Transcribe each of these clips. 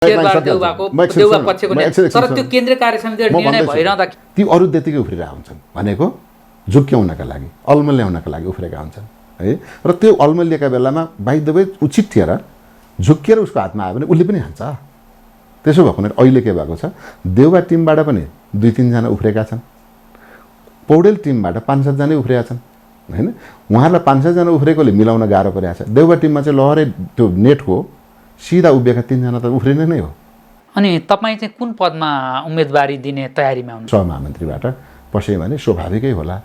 देउबा पक्षको तर त्यो केन्द्रीय कार्य समितिको निर्णय भइरहँदा ती अरू त्यतिकै उफ्रिरहेका हुन्छन् भनेको झुक्क्याउनका लागि अल्मल्याउनका लागि उफ्रेका हुन्छन् है र त्यो अल्मलिएका बेलामा बाइ द वे उचित थिएर झुक्किएर उसको हातमा आयो भने उसले पनि हान्छ। त्यसो भएको हुनाले अहिले के भएको छ देउबा टिमबाट पनि 2-3 जना उफ्रेका छन्, पौडेल टिमबाट 5-7 जना उफ्रेका छन् हैन। उहाँहरूलाई 5-7 जना उफ्रेकोले मिलाउन गाह्रो परिरहेको छ। देउबा टिममा चाहिँ लहरै त्यो नेटको सिधा उभिएका 3 जना त उफ्रिने नै हो। अनि तपाईँ चाहिँ कुन पदमा उम्मेदवारी दिने तयारीमा हुनुहुन्छ? सहमन्त्रीबाट पसे भने स्वाभाविकै होला,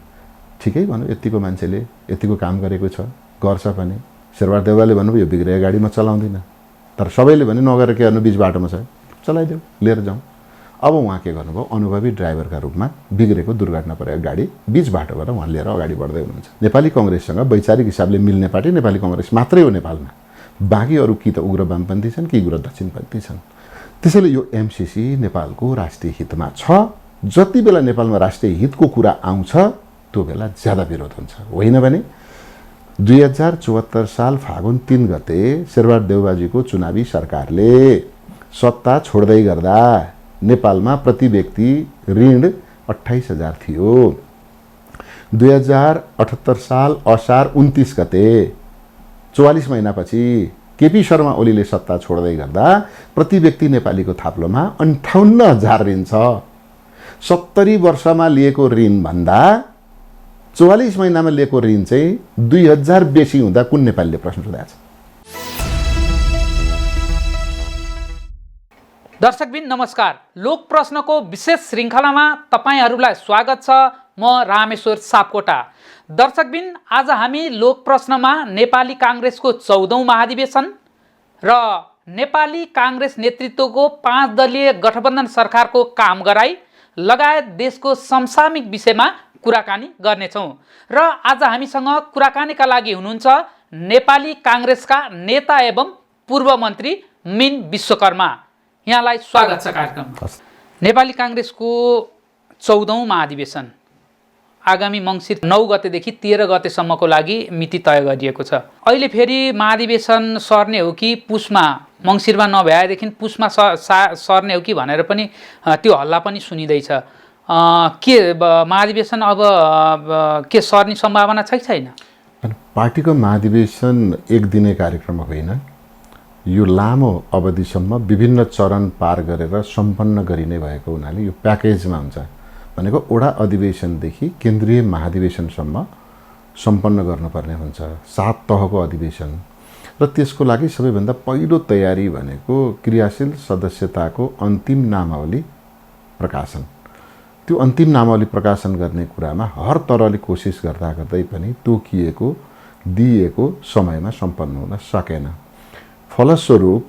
ठिकै भन्नु यतिको मान्छेले यतिको काम गरेको छ गर्छ पनि। शेरबहादुर देउवाले भन्नुभयो यो बिग्रेको गाडी म चलाउँदिनँ, तर सबैले भने नगरेर के गर्नु बिच बाटोमा छ चलाइदेऊ लिएर जाउँ। अब उहाँ के गर्नुभयो अनुभवी ड्राइभरका रूपमा बिग्रेको दुर्घटना परेको गाडी बिच बाटोबाट उहाँ लिएर अगाडि बढ्दै हुनुहुन्छ। नेपाली कङ्ग्रेससँग वैचारिक हिसाबले मिल्ने पार्टी नेपाली कङ्ग्रेस मात्रै हो नेपालमा, बाँकी अरू कि त उग्र वामपन्थी छन् कि उग्र दक्षिणपन्थी छन्। त्यसैले यो एमसिसी नेपालको राष्ट्रिय हितमा छ। जति बेला नेपालमा राष्ट्रिय हितको कुरा आउँछ त्यो बेला ज्यादा विरोध हुन्छ। होइन भने 2074 साल फागुन 3 गते शेरबहादुर देउवाजीको चुनावी सरकारले सत्ता छोड्दै गर्दा नेपालमा प्रति व्यक्ति ऋण 28,000 थियो। 2078 साल असार 29 गते 44 महिनापछि केपी शर्मा ओलीले सत्ता छोड्दै गर्दा प्रति व्यक्ति नेपालीको थाप्लोमा 58,000 ऋण छ। 70 वर्षमा लिएको ऋण भन्दा 44 महिनामा लिएको ऋण चाहिँ 2000 बेसी हुँदा कुन नेपालीले प्रश्न सोधेको छ? दर्शकबिन नमस्कार, लोक प्रश्नको विशेष श्रृङ्खलामा तपाईहरूलाई स्वागत छ। म रामेश्वर सापकोटा। दर्शकबिन आज हामी लोक प्रश्नमा नेपाली काङ्ग्रेसको 14औं महाधिवेशन र नेपाली काङ्ग्रेस नेतृत्वको 5 दलीय गठबन्धन सरकारको काम गराई लगायत देशको समसामयिक विषयमा कुराकानी गर्नेछौँ। र आज हामीसँग कुराकानीका लागि हुनुहुन्छ नेपाली काङ्ग्रेसका नेता एवं पूर्व मन्त्री मिन विश्वकर्मा। यहाँलाई स्वागत छ कार्यक्रममा। नेपाली काङ्ग्रेसको 14औं महाधिवेशन आगामी मङ्सिर 9 गतेदेखि 13 गतेसम्मको लागि मिति तय गरिएको छ। अहिले फेरि महाधिवेशन सर्ने हो कि पुसमा, मङ्सिरमा नभएदेखि पुसमा सर्ने हो कि भनेर पनि त्यो हल्ला पनि सुनिँदैछ। के महाधिवेशन अब के सर्ने सम्भावना छ कि छैन? पार्टीको महाधिवेशन एक दिने कार्यक्रम होइन, यो लामो अवधिसम्म विभिन्न चरण पार गरेर सम्पन्न गरिने भएको हुनाले यो प्याकेजमा हुन्छ। भनेको वडा अधिवेशनदेखि केन्द्रीय महाधिवेशनसम्म सम्पन्न गर्नुपर्ने हुन्छ, 7 तहको अधिवेशन। र त्यसको लागि सबैभन्दा पहिलो तयारी भनेको क्रियाशील सदस्यताको अन्तिम नामावली प्रकाशन। त्यो अन्तिम नामावली प्रकाशन गर्ने कुरामा हर तरहले कोसिस गर्दा गर्दै पनि तोकिएको दिएको समयमा सम्पन्न हुन सकेन। फलस्वरूप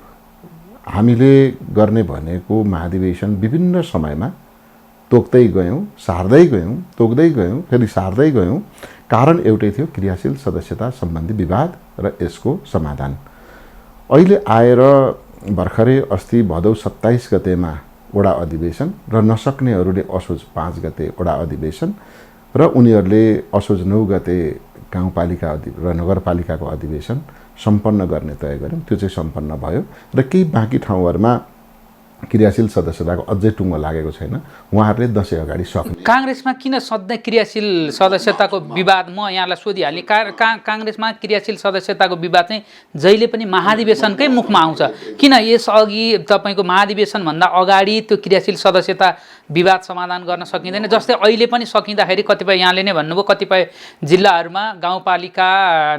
हामीले गर्ने भनेको महाधिवेशन विभिन्न समयमा तोक्दै गयौँ, सार्दै गयौँ, तोक्दै गयौँ, फेरि सार्दै गयौँ। कारण एउटै थियो, क्रियाशील सदस्यता सम्बन्धी विवाद र यसको समाधान। अहिले आएर भर्खरै अस्ति भदौ 27 गतेमा वडा अधिवेशन र नसक्नेहरूले असोज 5 गते वडा अधिवेशन र उनीहरूले असोज 9 गते गाउँपालिका र नगरपालिकाको अधिवेशन सम्पन्न गर्ने तय गर्यौँ। त्यो चाहिँ सम्पन्न भयो र केही बाँकी ठाउँहरूमा क्रियाशील सदस्यताको अझै टुङ्गो लागेको छैन। उहाँहरूले दसैँ अगाडि सक्ने। काङ्ग्रेसमा किन सधैँ क्रियाशील सदस्यताको विवाद, म यहाँलाई सोधिहालेँ, काङ्ग्रेसमा क्रियाशील सदस्यताको विवाद चाहिँ जहिले पनि महाधिवेशनकै मुखमा आउँछ। किन यसअघि तपाईँको महाधिवेशनभन्दा अगाडि त्यो क्रियाशील सदस्यता विवाद समाधान गर्न सकिँदैन? जस्तै अहिले पनि सकिँदाखेरि कतिपय यहाँले नै भन्नुभयो कतिपय जिल्लाहरूमा गाउँपालिका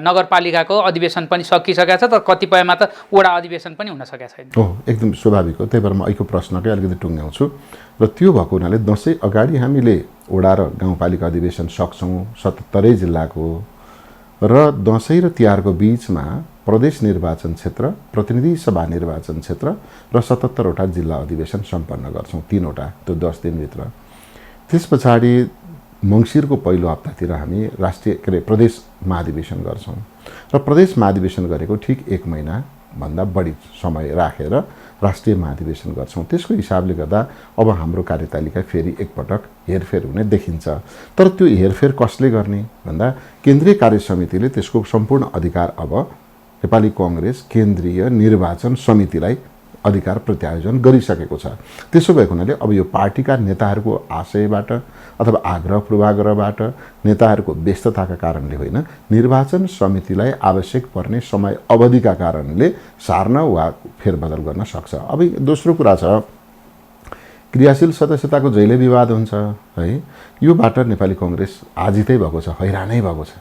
नगरपालिकाको अधिवेशन पनि सकिसकेको छ, तर कतिपयमा त वडा अधिवेशन पनि हुन सकेको छैन। हो, एकदम स्वाभाविक हो। त्यही भएर म अहिलेको प्रश्नकै अलिकति टुङ्ग्याउँछु। र त्यो भएको हुनाले दसैँ अगाडि हामीले वडा र गाउँपालिका अधिवेशन सक्छौँ 77 जिल्लाको, र दसैँ र तिहारको बिचमा प्रदेश निर्वाचन क्षेत्र, प्रतिनिधि सभा निर्वाचन क्षेत्र र 77वटा जिल्ला अधिवेशन सम्पन्न गर्छौँ, 3वटा, त्यो 10 दिनभित्र। त्यस पछाडि मङ्सिरको पहिलो हप्तातिर हामी राष्ट्रिय प्रदेश महाधिवेशन गर्छौँ र प्रदेश महाधिवेशन गरेको ठिक 1 महिनाभन्दा बढी समय राखेर राष्ट्रिय महाधिवेशन गर्छौँ। त्यसको हिसाबले गर्दा अब हाम्रो कार्यतालिका फेरि एकपटक हेरफेर हुने देखिन्छ। तर त्यो हेरफेर कसले गर्ने भन्दा केन्द्रीय कार्य समितिले त्यसको सम्पूर्ण अधिकार अब नेपाली कङ्ग्रेस केन्द्रीय निर्वाचन समितिलाई अधिकार प्रत्यायोजन गरिसकेको छ। त्यसो भएको हुनाले अब यो पार्टीका नेताहरूको आशयबाट अथवा आग्रह पूर्वाग्रहबाट नेताहरूको व्यस्तताका कारणले होइन, निर्वाचन समितिलाई आवश्यक पर्ने समय अवधिका कारणले सार्न वा फेरबदल गर्न सक्छ। अब दोस्रो कुरा छ, क्रियाशील सदस्यताको जहिले विवाद हुन्छ है, योबाट नेपाली कांग्रेस आजितै भएको छ, हैरानै भएको छ।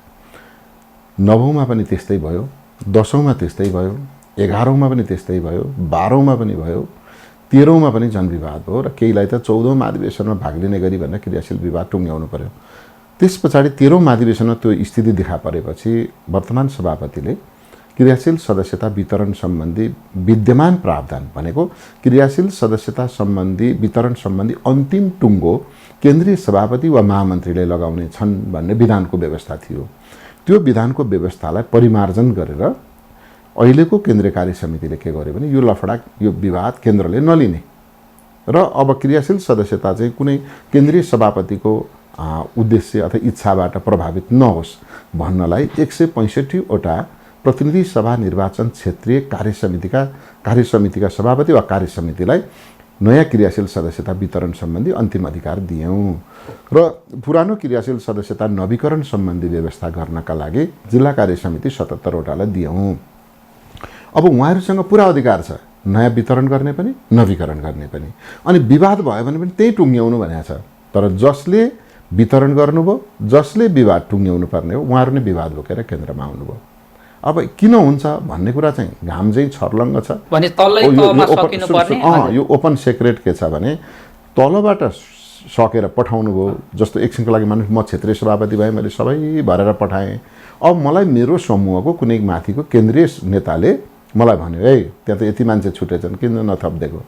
9औंमा पनि त्यस्तै भयो, 10औंमा त्यस्तै भयो, 11औंमा पनि त्यस्तै भयो, 12औंमा पनि भयो, 13औंमा पनि जनविवाद हो र केहीलाई त 14औं महाधिवेशनमा भाग लिने गरी भनेर क्रियाशील विवाद टुङ्ग्याउनु पर्यो। त्यस पछाडि 13औं महाधिवेशनमा त्यो स्थिति देखा परेपछि वर्तमान सभापतिले क्रियाशील सदस्यता वितरण सम्बन्धी विद्यमान प्रावधान भनेको क्रियाशील सदस्यता सम्बन्धी वितरण सम्बन्धी अन्तिम टुङ्गो केन्द्रीय सभापति वा महामन्त्रीले लगाउने छन् भन्ने विधानको व्यवस्था थियो। त्यो विधानको व्यवस्थालाई परिमार्जन गरेर अहिलेको केन्द्रीय कार्य समितिले के गर्यो भने यो लफडा, यो विवाद केन्द्रले नलिने र अब क्रियाशील सदस्यता चाहिँ कुनै केन्द्रीय सभापतिको उद्देश्य अथवा इच्छाबाट प्रभावित नहोस् भन्नलाई 165 वटा प्रतिनिधि सभा निर्वाचन क्षेत्रीय कार्य समितिका सभापति वा कार्य समितिलाई नयाँ क्रियाशील सदस्यता वितरण सम्बन्धी अन्तिम अधिकार दियौँ र पुरानो क्रियाशील सदस्यता नवीकरण सम्बन्धी व्यवस्था गर्नका लागि जिल्ला कार्य समिति 77 वटालाई दियौँ। अब उहाँहरूसँग पुरा अधिकार छ नयाँ वितरण गर्ने पनि नवीकरण गर्ने पनि, अनि विवाद भयो भने पनि त्यही टुङ्ग्याउनु भनेको छ। तर जसले वितरण गर्नुभयो, जसले विवाद टुङ्ग्याउनु पर्ने हो, उहाँहरू नै विवाद बोकेर केन्द्रमा आउनुभयो। अब किन हुन्छ भन्ने कुरा चाहिँ घाम चाहिँ छर्लङ्ग छ भने तल्लै तहमा सकिनु पर्ने। यो ओपन सेक्रेट के छ भने तलबाट सकेर पठाउनु भयो। जस्तो एकछिनको लागि मानिस म क्षेत्रीय सभापति भएँ, मैले सबै भरेर पठाएँ। अब मलाई मेरो समूहको कुनै माथिको केन्द्रीय नेताले मलाई भन्यो, है त्यहाँ त यति मान्छे छुटेछन्, किन नथपिदिएको,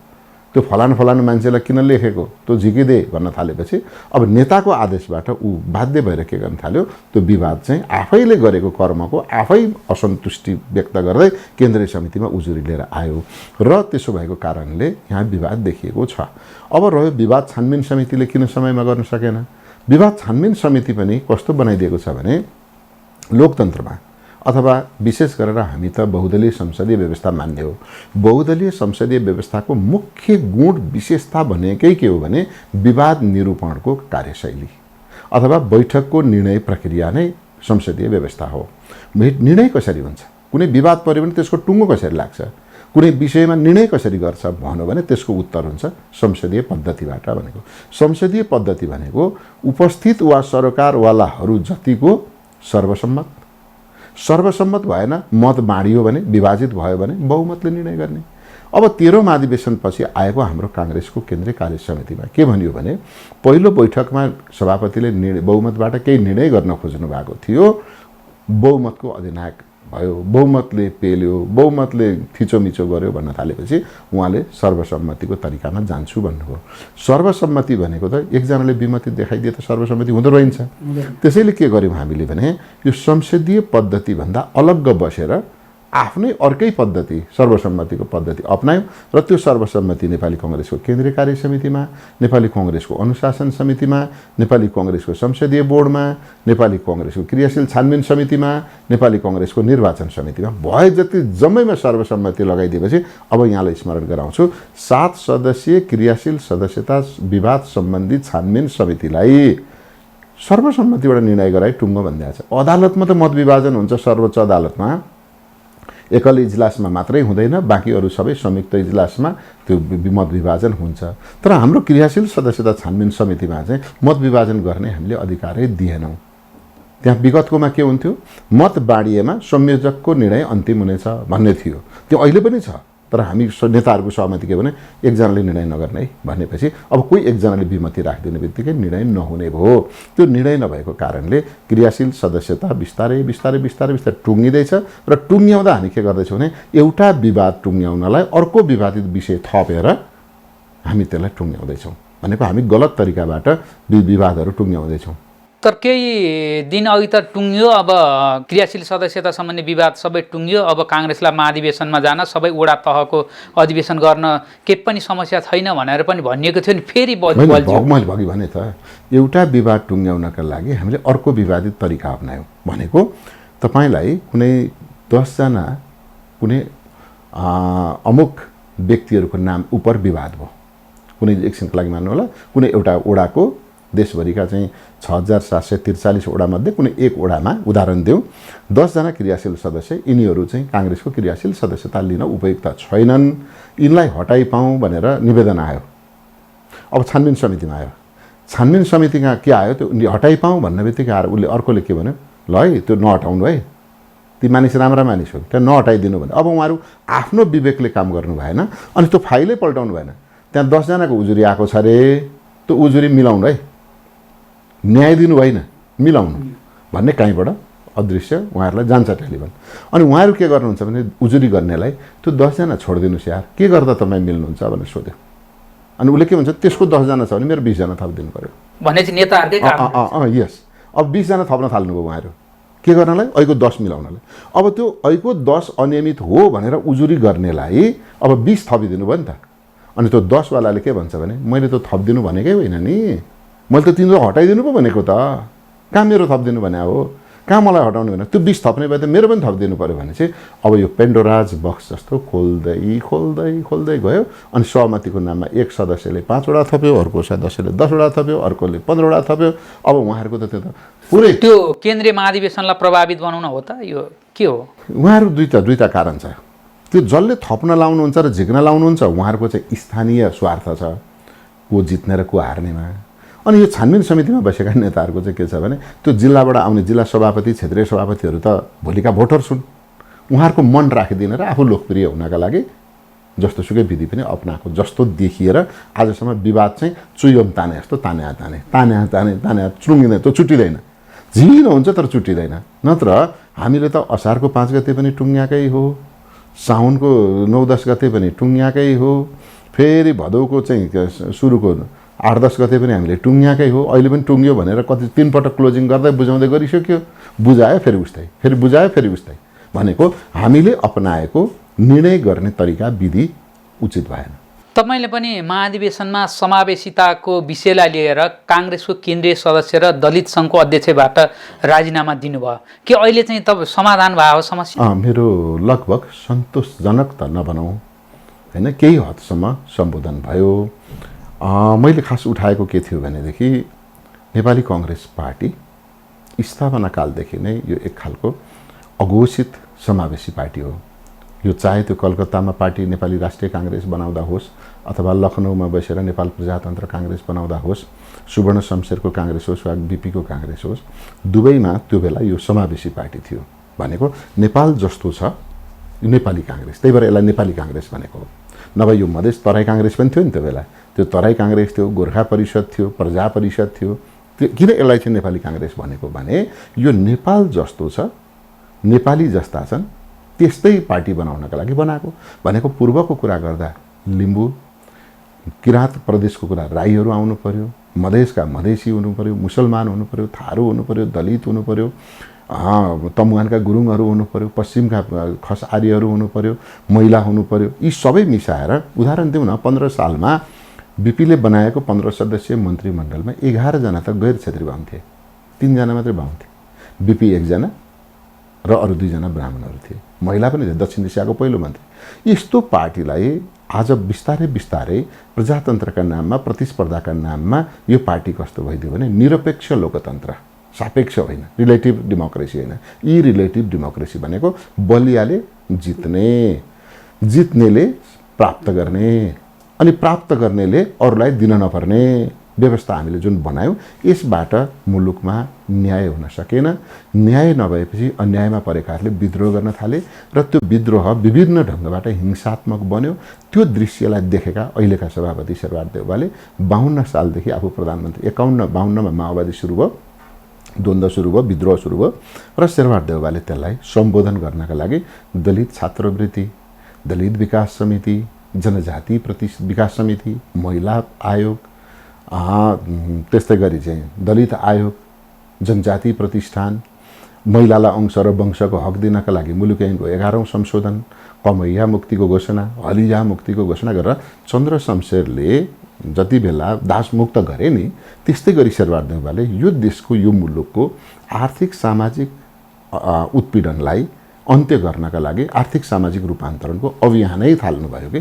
त्यो फलानु मान्छेलाई किन लेखेको, त्यो झिकिदे भन्न थालेपछि अब नेताको आदेशबाट ऊ बाध्य भएर के गर्न थाल्यो, त्यो विवाद चाहिँ आफैले गरेको कर्मको आफै असन्तुष्टि व्यक्त गर्दै केन्द्रीय समितिमा उजुरी लिएर आयो र त्यसो भएको कारणले यहाँ विवाद देखिएको छ। अब रह्यो विवाद छानबिन समितिले किन समयमा गर्न सकेन। विवाद छानबिन समिति पनि कस्तो बनाइदिएको छ भने लोकतन्त्रमा अथवा विशेष गरेर हामी त बहुदलीय संसदीय व्यवस्था मान्ने हो। बहुदलीय संसदीय व्यवस्थाको मुख्य गुण विशेषता भनेकै के हो भने विवाद निरूपणको कार्यशैली अथवा बैठकको निर्णय प्रक्रिया नै संसदीय व्यवस्था हो। निर्णय कसरी हुन्छ, कुनै विवाद पर्यो भने त्यसको टुङ्गो कसरी लाग्छ, कुनै विषयमा निर्णय कसरी गर्छ भन्यो भने त्यसको उत्तर हुन्छ संसदीय पद्धतिबाट। भनेको संसदीय पद्धति भनेको उपस्थित वा सरकारवालाहरू जतिको सर्वसम्मत भएन, मत बाँडियो भने, विभाजित भयो भने बहुमतले निर्णय गर्ने। अब 13औं महाधिवेशनपछि आएको हाम्रो कांग्रेसको केन्द्रीय कार्य समितिमा के भनियो भने पहिलो बैठकमा सभापतिले बहुमतबाट केही निर्णय गर्न खोज्नु भएको थियो, बहुमतको अधिनायक भयो, बहुमतले पेल्यो, बहुमतले थिचोमिचो गर्यो भन्न थालेपछि उहाँले सर्वसम्मतिको तरिकामा जान्छु भन्नुभयो। सर्वसम्मति भनेको त एकजनाले विमति देखाइदिए त सर्वसम्मति हुँदो रहन्छ। त्यसैले के गर्यौँ हामीले भने यो संसदीय पद्धतिभन्दा अलग्ग बसेर आफ्नै अर्कै पद्धति सर्वसम्मतिको पद्धति अपनायौँ र त्यो सर्वसम्मति नेपाली कांग्रेसको केन्द्रीय कार्य समितिमा, नेपाली कांग्रेसको अनुशासन समितिमा, नेपाली कांग्रेसको संसदीय बोर्डमा, नेपाली कांग्रेसको क्रियाशील छानबिन समितिमा, नेपाली कांग्रेसको निर्वाचन समितिमा भए जति जम्मैमा सर्वसम्मति लगाइदिएपछि अब यहाँलाई स्मरण गराउँछु 7 सदस्यीय क्रियाशील सदस्यता विवाद सम्बन्धी छानबिन समितिलाई सर्वसम्मतिबाट निर्णय गराई टुङ्गो भन्दैछ। अदालतमा त मत विभाजन हुन्छ, सर्वोच्च अदालतमा एकल इजलासमा मात्रै हुँदैन, बाँकी अरू सबै संयुक्त इजलासमा त्यो मत विभाजन हुन्छ। तर हाम्रो क्रियाशील सदस्यता छानबिन समितिमा चाहिँ मत विभाजन गर्ने हामीले अधिकारै दिएनौँ। त्यहाँ विगतकोमा के हुन्थ्यो, मत बाँडिएमा संयोजकको निर्णय अन्तिम हुनेछ भन्ने थियो। त्यो अहिले पनि छ, तर हामी नेताहरूको सहमति के भने एकजनाले निर्णय नगर्ने भनेपछि अब कोही एकजनाले विमति राखिदिने बित्तिकै निर्णय नहुने भयो। त्यो निर्णय नभएको कारणले क्रियाशील सदस्यता बिस्तारै बिस्तारै बिस्तारै बिस्तारै टुङ्गिँदैछ र टुङ्ग्याउँदा हामी के गर्दैछौँ भने एउटा विवाद टुङ्ग्याउनलाई अर्को विवादित विषय थपेर हामी त्यसलाई टुङ्ग्याउँदैछौँ। भनेको हामी गलत तरिकाबाट विवादहरू टुङ्ग्याउँदैछौँ। तर केही दिन अघि त टुङ्ग्यो, अब क्रियाशील सदस्यता सम्बन्धी विवाद सबै टुङ्ग्यो। अब कांग्रेसलाई महाधिवेशनमा जान, सबै वडा तहको अधिवेशन गर्न केही पनि समस्या छैन भनेर पनि भनिएको थियो नि, फेरि मैले भगि भने त एउटा विवाद टुङ्ग्याउनका लागि हामीले अर्को विवादित तरिका अपनायौँ। भनेको तपाईँलाई कुनै 10 जना कुनै अमुक व्यक्तिहरूको नाम उपर विवाद भयो। कुनै एकछिनको लागि मान्नु होला, कुनै एउटा वडाको देशभरिका चाहिँ 6743 वडामध्ये कुनै एक वडामा उदाहरण देऊ 10 जना क्रियाशील सदस्य, यिनीहरू चाहिँ काङ्ग्रेसको क्रियाशील सदस्यता लिन उपयुक्त छैनन्, यिनलाई हटाइ पाऊँ भनेर निवेदन आयो। अब छानबिन समितिमा आयो, छानबिन समितिमा के आयो, त्यो हटाइ पाऊँ भन्ने बित्तिकै आएर उसले अर्कोले के भन्यो, ल है त्यो नहटाउनु है, ती मानिस राम्रा मानिस हो, त्यहाँ नहटाइदिनु भने। अब उहाँहरू आफ्नो विवेकले काम गर्नु भएन, अनि त्यो फाइलै पल्टाउनु भएन। त्यहाँ 10 जनाको उजुरी आएको छ अरे, त्यो उजुरी मिलाउनु है, न्याय दिनु होइन, मिलाउनु भन्ने कहीँबाट अदृश्य उहाँहरूलाई जान्छ टेलिफोन। अनि उहाँहरू के गर्नुहुन्छ भने उजुरी गर्नेलाई त्यो 10 जना छोडिदिनुहोस् यार, के गर्दा तपाईँ मिल्नुहुन्छ भनेर सोध्यो। अनि उसले के भन्छ, त्यसको 10 जना छ भने मेरो 20 जना थपिदिनु पऱ्यो भने चाहिँ नेताहरूकै काम। यस, अब 20 जना थप्न थाल्नुभयो उहाँहरू, के गर्नलाई, ऐको 10 मिलाउनलाई। अब त्यो ऐको 10 अनियमित हो भनेर उजुरी गर्नेलाई अब 20 थपिदिनु भयो नि त। अनि त्यो 10 वालाले के भन्छ भने मैले त थपिदिनु भनेकै होइन नि, मैले त तिम्रो हटाइदिनु पो भनेको त, कहाँ मेरो थपिदिनु भने हो, कहाँ मलाई हटाउनु भने, त्यो 20 थप्ने भए त मेरो पनि थपिदिनु पऱ्यो भने चाहिँ अब यो पेन्डोराज बक्स जस्तो खोल्दै खोल्दै खोल्दै गयो। अनि सहमतिको नाममा एक सदस्यले 5 वटा थप्यो, अर्को सदस्यले 10 वटा थप्यो, अर्कोले 15 वटा थप्यो। अब उहाँहरूको त त्यो त पुरै त्यो केन्द्रीय महाधिवेशनलाई प्रभावित बनाउन हो त, यो के हो? उहाँहरू दुईटा कारण छ। त्यो जसले थप्न लाउनुहुन्छ र झिक्न लाउनुहुन्छ उहाँहरूको चाहिँ स्थानीय स्वार्थ छ, को जित्ने र को हार्नेमा। अनि यो छानबिन समितिमा बसेका नेताहरूको चाहिँ के छ भने त्यो जिल्लाबाट आउने जिल्ला सभापति, क्षेत्रीय सभापतिहरू त भोलिका भोटर्स हुन्, उहाँहरूको मन राखिदिन र आफू लोकप्रिय हुनका लागि जस्तोसुकै विधि पनि अपनाएको जस्तो देखिएर आजसम्म विवाद चाहिँ चुइम ताने जस्तो ताने चुङ्गिँदैन, त्यो चुटिँदैन, झिनो हुन्छ तर चुटिँदैन। नत्र हामीले त असारको 5 गते पनि टुङ्ग्याकै हो, साउनको 9-10 गते पनि टुङ्ग्याकै हो, फेरि भदौको चाहिँ सुरुको 8-10 गते पनि हामीले टुङ्ग्याकै हो। अहिले पनि टुङ्ग्यो भनेर कति 3 पटक क्लोजिङ गर्दै बुझाउँदै गरिसक्यो, बुझायो फेरि उस्तै, फेरि बुझायो फेरि उस्तै। भनेको हामीले अपनाएको निर्णय गर्ने तरिका विधि उचित भएन। तपाईँले पनि महाधिवेशनमा समावेशिताको विषयलाई लिएर काङ्ग्रेसको केन्द्रीय सदस्य र दलित सङ्घको अध्यक्षबाट राजीनामा दिनुभयो, के अहिले चाहिँ तब समाधान भयो समस्या? मेरो लगभग सन्तोषजनक त नभनौँ होइन, केही हदसम्म सम्बोधन भयो। मैले खास उठाएको के थियो भनेदेखि नेपाली काङ्ग्रेस पार्टी स्थापना कालदेखि नै यो एक खालको अघोषित समावेशी पार्टी हो। यो चाहे त्यो कलकत्तामा पार्टी नेपाली राष्ट्रिय काङ्ग्रेस बनाउँदा होस् अथवा लखनऊमा बसेर नेपाल प्रजातन्त्र काङ्ग्रेस बनाउँदा होस्, सुवर्ण शमशेरको काङ्ग्रेस होस् वा बिपीको काङ्ग्रेस होस्, दुवैमा त्यो बेला यो समावेशी पार्टी थियो। भनेको नेपाल जस्तो छ यो नेपाली काङ्ग्रेस, त्यही भएर यसलाई नेपाली काङ्ग्रेस भनेको हो। नभए यो मधेस तराई काङ्ग्रेस पनि थियो नि त्यो बेला, त्यो तराई काङ्ग्रेस थियो, गोर्खा परिषद थियो, प्रजा परिषद थियो। त्यो किन यसलाई चाहिँ नेपाली काङ्ग्रेस भनेको भने यो नेपाल जस्तो छ, नेपाली जस्ता छन् त्यस्तै पार्टी बनाउनका लागि बनाएको। भनेको पूर्वको कुरा गर्दा लिम्बू किराँत प्रदेशको कुरा राईहरू आउनु पर्यो, मधेसका मधेसी हुनु पर्यो, मुसलमान हुनु पर्यो, थारू हुनु पर्यो, दलित हुनु पर्यो, तमुहानका गुरुङहरू हुनु पर्यो, पश्चिमका खस आर्यहरू हुनु पर्यो, महिला हुनु पर्यो। यी सबै मिसाएर उदाहरण दिउँ न, 15 सालमा बिपीले बनाएको 15 सदस्यीय मन्त्रीमण्डलमा 11 जना त गैर क्षेत्री बाहुन थिए, 3 जना मात्रै बाहुन थिए, बिपी 1 जना र अरू 2 जना ब्राह्मणहरू थिए, महिला पनि थिए, दक्षिण एसियाको पहिलो मन्त्री। यस्तो पार्टीलाई आज बिस्तारै बिस्तारै प्रजातन्त्रका नाममा, प्रतिस्पर्धाका नाममा यो पार्टी कस्तो भइदियो भने निरपेक्ष लोकतन्त्र, सापेक्ष होइन, रिलेटिभ डेमोक्रेसी होइन, यी रिलेटिभ डेमोक्रेसी भनेको बलियाले जित्ने, जित्नेले प्राप्त गर्ने अनि प्राप्त गर्नेले अरूलाई दिन नपर्ने व्यवस्था हामीले जुन बनायौँ, यसबाट मुलुकमा न्याय हुन सकेन। न्याय नभएपछि अन्यायमा परेकाहरूले विद्रोह गर्न थाले र त्यो विद्रोह विभिन्न ढङ्गबाट हिंसात्मक बन्यो। त्यो दृश्यलाई देखेका अहिलेका सभापति शेरबहादुर देउवाले 52 सालदेखि आफू प्रधानमन्त्री, 51-52मा माओवादी सुरु भयो, द्वन्द्व सुरु भयो, विद्रोह सुरु भयो र शेरबहादुर देउवाले त्यसलाई सम्बोधन गर्नका लागि दलित छात्रवृत्ति, दलित विकास समिति, जनजाति विकास समिति, महिला आयोग, त्यस्तै गरी चाहिँ दलित आयोग, जनजाति प्रतिष्ठान, महिलालाई अंश र वंशको हक दिनका लागि मुलुक ऐनको 11औं संशोधन, कमैया मुक्तिको घोषणा, हलिया मुक्तिको घोषणा गरेर चन्द्र शमशेरले जति बेला दासमुक्त गरे नि, त्यस्तै गरी शेरबहादुर देउवाले यो देशको, यो मुलुकको आर्थिक सामाजिक उत्पीडनलाई अन्त्य गर्नका लागि आर्थिक सामाजिक रूपान्तरणको अभियानै थाल्नुभयो कि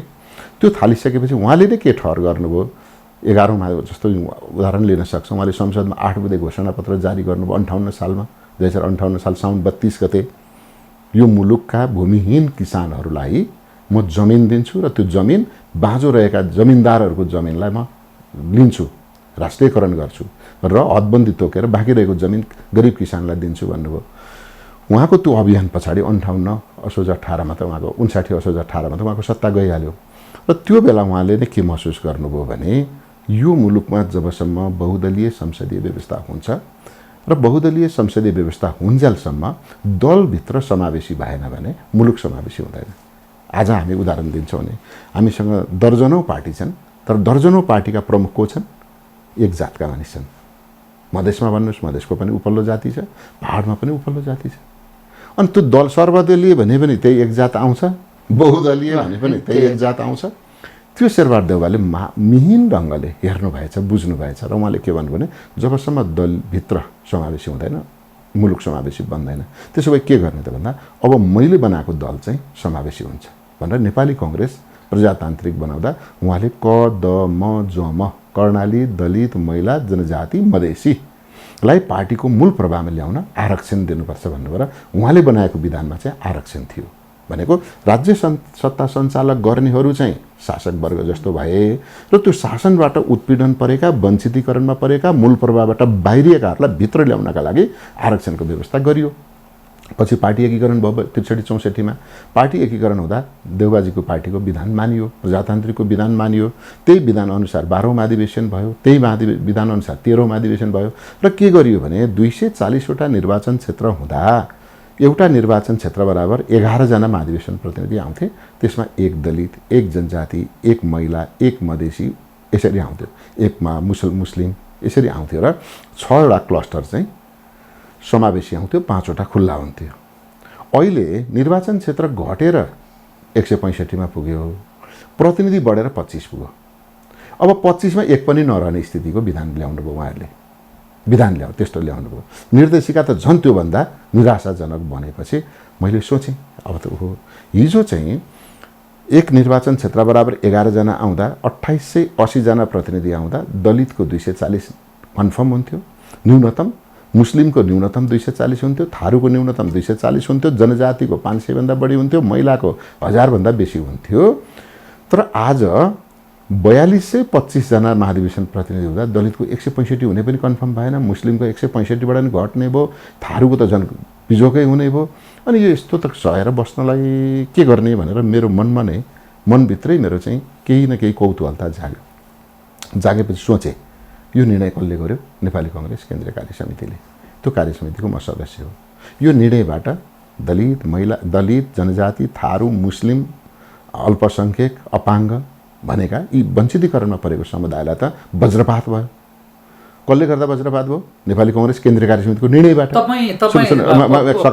त्यो थालिसकेपछि उहाँले नै के ठहर गर्नुभयो 11औं जस्तो उदाहरण लिन सक्छौँ। उहाँले संसदमा 8 बुँदे घोषणापत्र जारी गर्नुभयो 58 सालमा 2058 साल साउन 32 गते। यो मुलुकका भूमिहीन किसानहरूलाई म जमिन दिन्छु र त्यो जमिन बाँझो रहेका जमिनदारहरूको जमिनलाई म लिन्छु, राष्ट्रियकरण गर्छु र हदबन्दी तोकेर बाँकी रहेको जमिन गरिब किसानलाई दिन्छु भन्नुभयो। उहाँको त्यो अभियान पछाडि 58 असोज 18मा त उहाँको 59 असोज 18मा त उहाँको सत्ता गइहाल्यो र त्यो बेला उहाँले नै के महसुस गर्नुभयो भने यो मुलुकमा जबसम्म बहुदलीय संसदीय व्यवस्था हुन्छ र बहुदलीय संसदीय व्यवस्था हुन्जेलसम्म दलभित्र समावेशी भएन भने मुलुक समावेशी हुँदैन। आज हामी उदाहरण दिन्छौँ भने हामीसँग दर्जनौं पार्टी छन्, तर दर्जनौं पार्टीका प्रमुख को छन्? एक जातका मानिस छन्। मधेसमा भन्नुहोस्, मधेसको पनि उपल्लो जाति छ, पहाडमा पनि उपल्लो जाति छ। अनि त्यो दल सर्वदलीय भने पनि त्यही एक जात आउँछ, बहुदलीय भने पनि त्यही एक जात आउँछ। त्यो शेरबहादुर देउवाले मिहिन ढङ्गले हेर्नु भएछ, बुझ्नु भएछ र उहाँले के भन्नु भने जबसम्म दलभित्र समावेशी हुँदैन मुलुक समावेशी बन्दैन। त्यसो भए के गर्ने त भन्दा अब मैले बनाएको दल चाहिँ समावेशी हुन्छ भनेर नेपाली कांग्रेस प्रजातान्त्रिक बनाउँदा उहाँले क द म ज म कर्णाली, दलित, महिला, जनजाति, मधेसीलाई पार्टीको मूल प्रभावमा ल्याउन आरक्षण दिनुपर्छ भन्नुभयो र उहाँले बनाएको विधानमा चाहिँ आरक्षण थियो। भनेको राज्य सत्ता सञ्चालक गर्नेहरू चाहिँ शासक वर्ग जस्तो भए र त्यो शासनबाट उत्पीडन परेका, वञ्चितीकरणमा परेका, मूल प्रभावबाट बाहिरिएकाहरूलाई भित्र ल्याउनका लागि आरक्षणको व्यवस्था गरियो। पछि पार्टी एकीकरण भयो 63-64मा। पार्टी एकीकरण हुँदा देउबाजीको पार्टीको विधान मानियो, प्रजातान्त्रिकको विधान मानियो। त्यही विधान अनुसार 12औं महाधिवेशन भयो, त्यही विधान अनुसार 13औं महाधिवेशन भयो र के गरियो भने 240 वटा निर्वाचन क्षेत्र हुँदा एउटा निर्वाचन क्षेत्र बराबर 11 जना महाधिवेशन प्रतिनिधि आउँथे। त्यसमा एक दलित, एक जनजाति, एक महिला, एक मधेसी यसरी आउँथ्यो, एक मुस्लिम यसरी आउँथ्यो र 6 वटा क्लस्टर चाहिँ समावेशी आउँथ्यो, 5 वटा खुल्ला हुन्थ्यो। अहिले निर्वाचन क्षेत्र घटेर 165 मा पुग्यो, प्रतिनिधि बढेर 25 पुग्यो। अब 25 मा एक पनि नरहने स्थितिको विधान ल्याउनु भयो उहाँहरूले। विधान ल्याउ त्यस्तो ल्याउनु भयो। निर्देशिका त झन् त्योभन्दा निराशाजनक बनेपछि मैले सोचेँ अब त हो हिजो चाहिँ एक निर्वाचन क्षेत्र बराबर 11 जना आउँदा 2880 जना प्रतिनिधि आउँदा दलितको 240 कन्फर्म हुन्थ्यो न्यूनतम, मुस्लिमको न्यूनतम 240 हुन्थ्यो, थारूको न्यूनतम 240 हुन्थ्यो, जनजातिको 500 भन्दा बढी हुन्थ्यो, महिलाको 1000 भन्दा बेसी हुन्थ्यो। तर आज 4225 जना महाधिवेशन प्रतिनिधि हुँदा दलितको 165 हुने पनि कन्फर्म भएन, मुस्लिमको 165 बाट नि घट्ने भयो, थारूको त झन् बिजोकै हुने भयो। अनि यो यस्तो त सहेर बस्नलाई के गर्ने भनेर मेरो मनमा नै मनभित्रै मेरो चाहिँ केही न केही कौतूहलता जाग्यो। जागेपछि सोचे यो निर्णय कसले गर्यो? नेपाली कांग्रेस केन्द्रीय कार्य समितिले। त्यो कार्य समितिको म सदस्य हो। यो निर्णयबाट दलित, महिला, दलित, जनजाति, थारू, मुस्लिम, अल्पसंख्यक, अपाङ्ग भनेका यी वञ्चितीकरणमा परेको समुदायलाई त वज्रपात भयो। कसले गर्दा वज्रपात भयो? नेपाली कांग्रेस केन्द्रीय कार्य समितिको निर्णयबाट।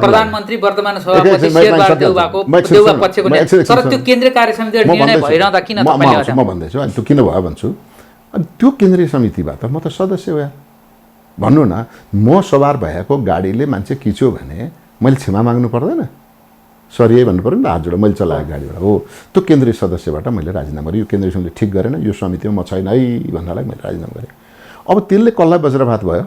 प्रधानमन्त्री वर्तमान सभापति शेरबहादुर देउवाको देउवा पक्षको तर त्यो केन्द्रीय कार्य समितिको निर्णय भइरहँदा किन तपाईले म भन्दैछु अनि त्यो किन भयो भन्छु। अनि त्यो केन्द्रीय समितिबाट म त सदस्य हो यार। भन्नु न, म सवार भएको गाडीले मान्छे किच्यो भने मैले क्षमा माग्नु पर्दैन? सरी भन्नु पर्यो नि त, हात जोड मैले चलाएको गाडीबाट हो। त्यो केन्द्रीय सदस्यबाट मैले राजीनामा गरेँ। यो केन्द्रीय समितिले ठिक गरेन, यो समितिमा म छैन है भन्नलाई मैले राजीनामा गरेँ। अब त्यसले कसलाई वज्रपात भयो?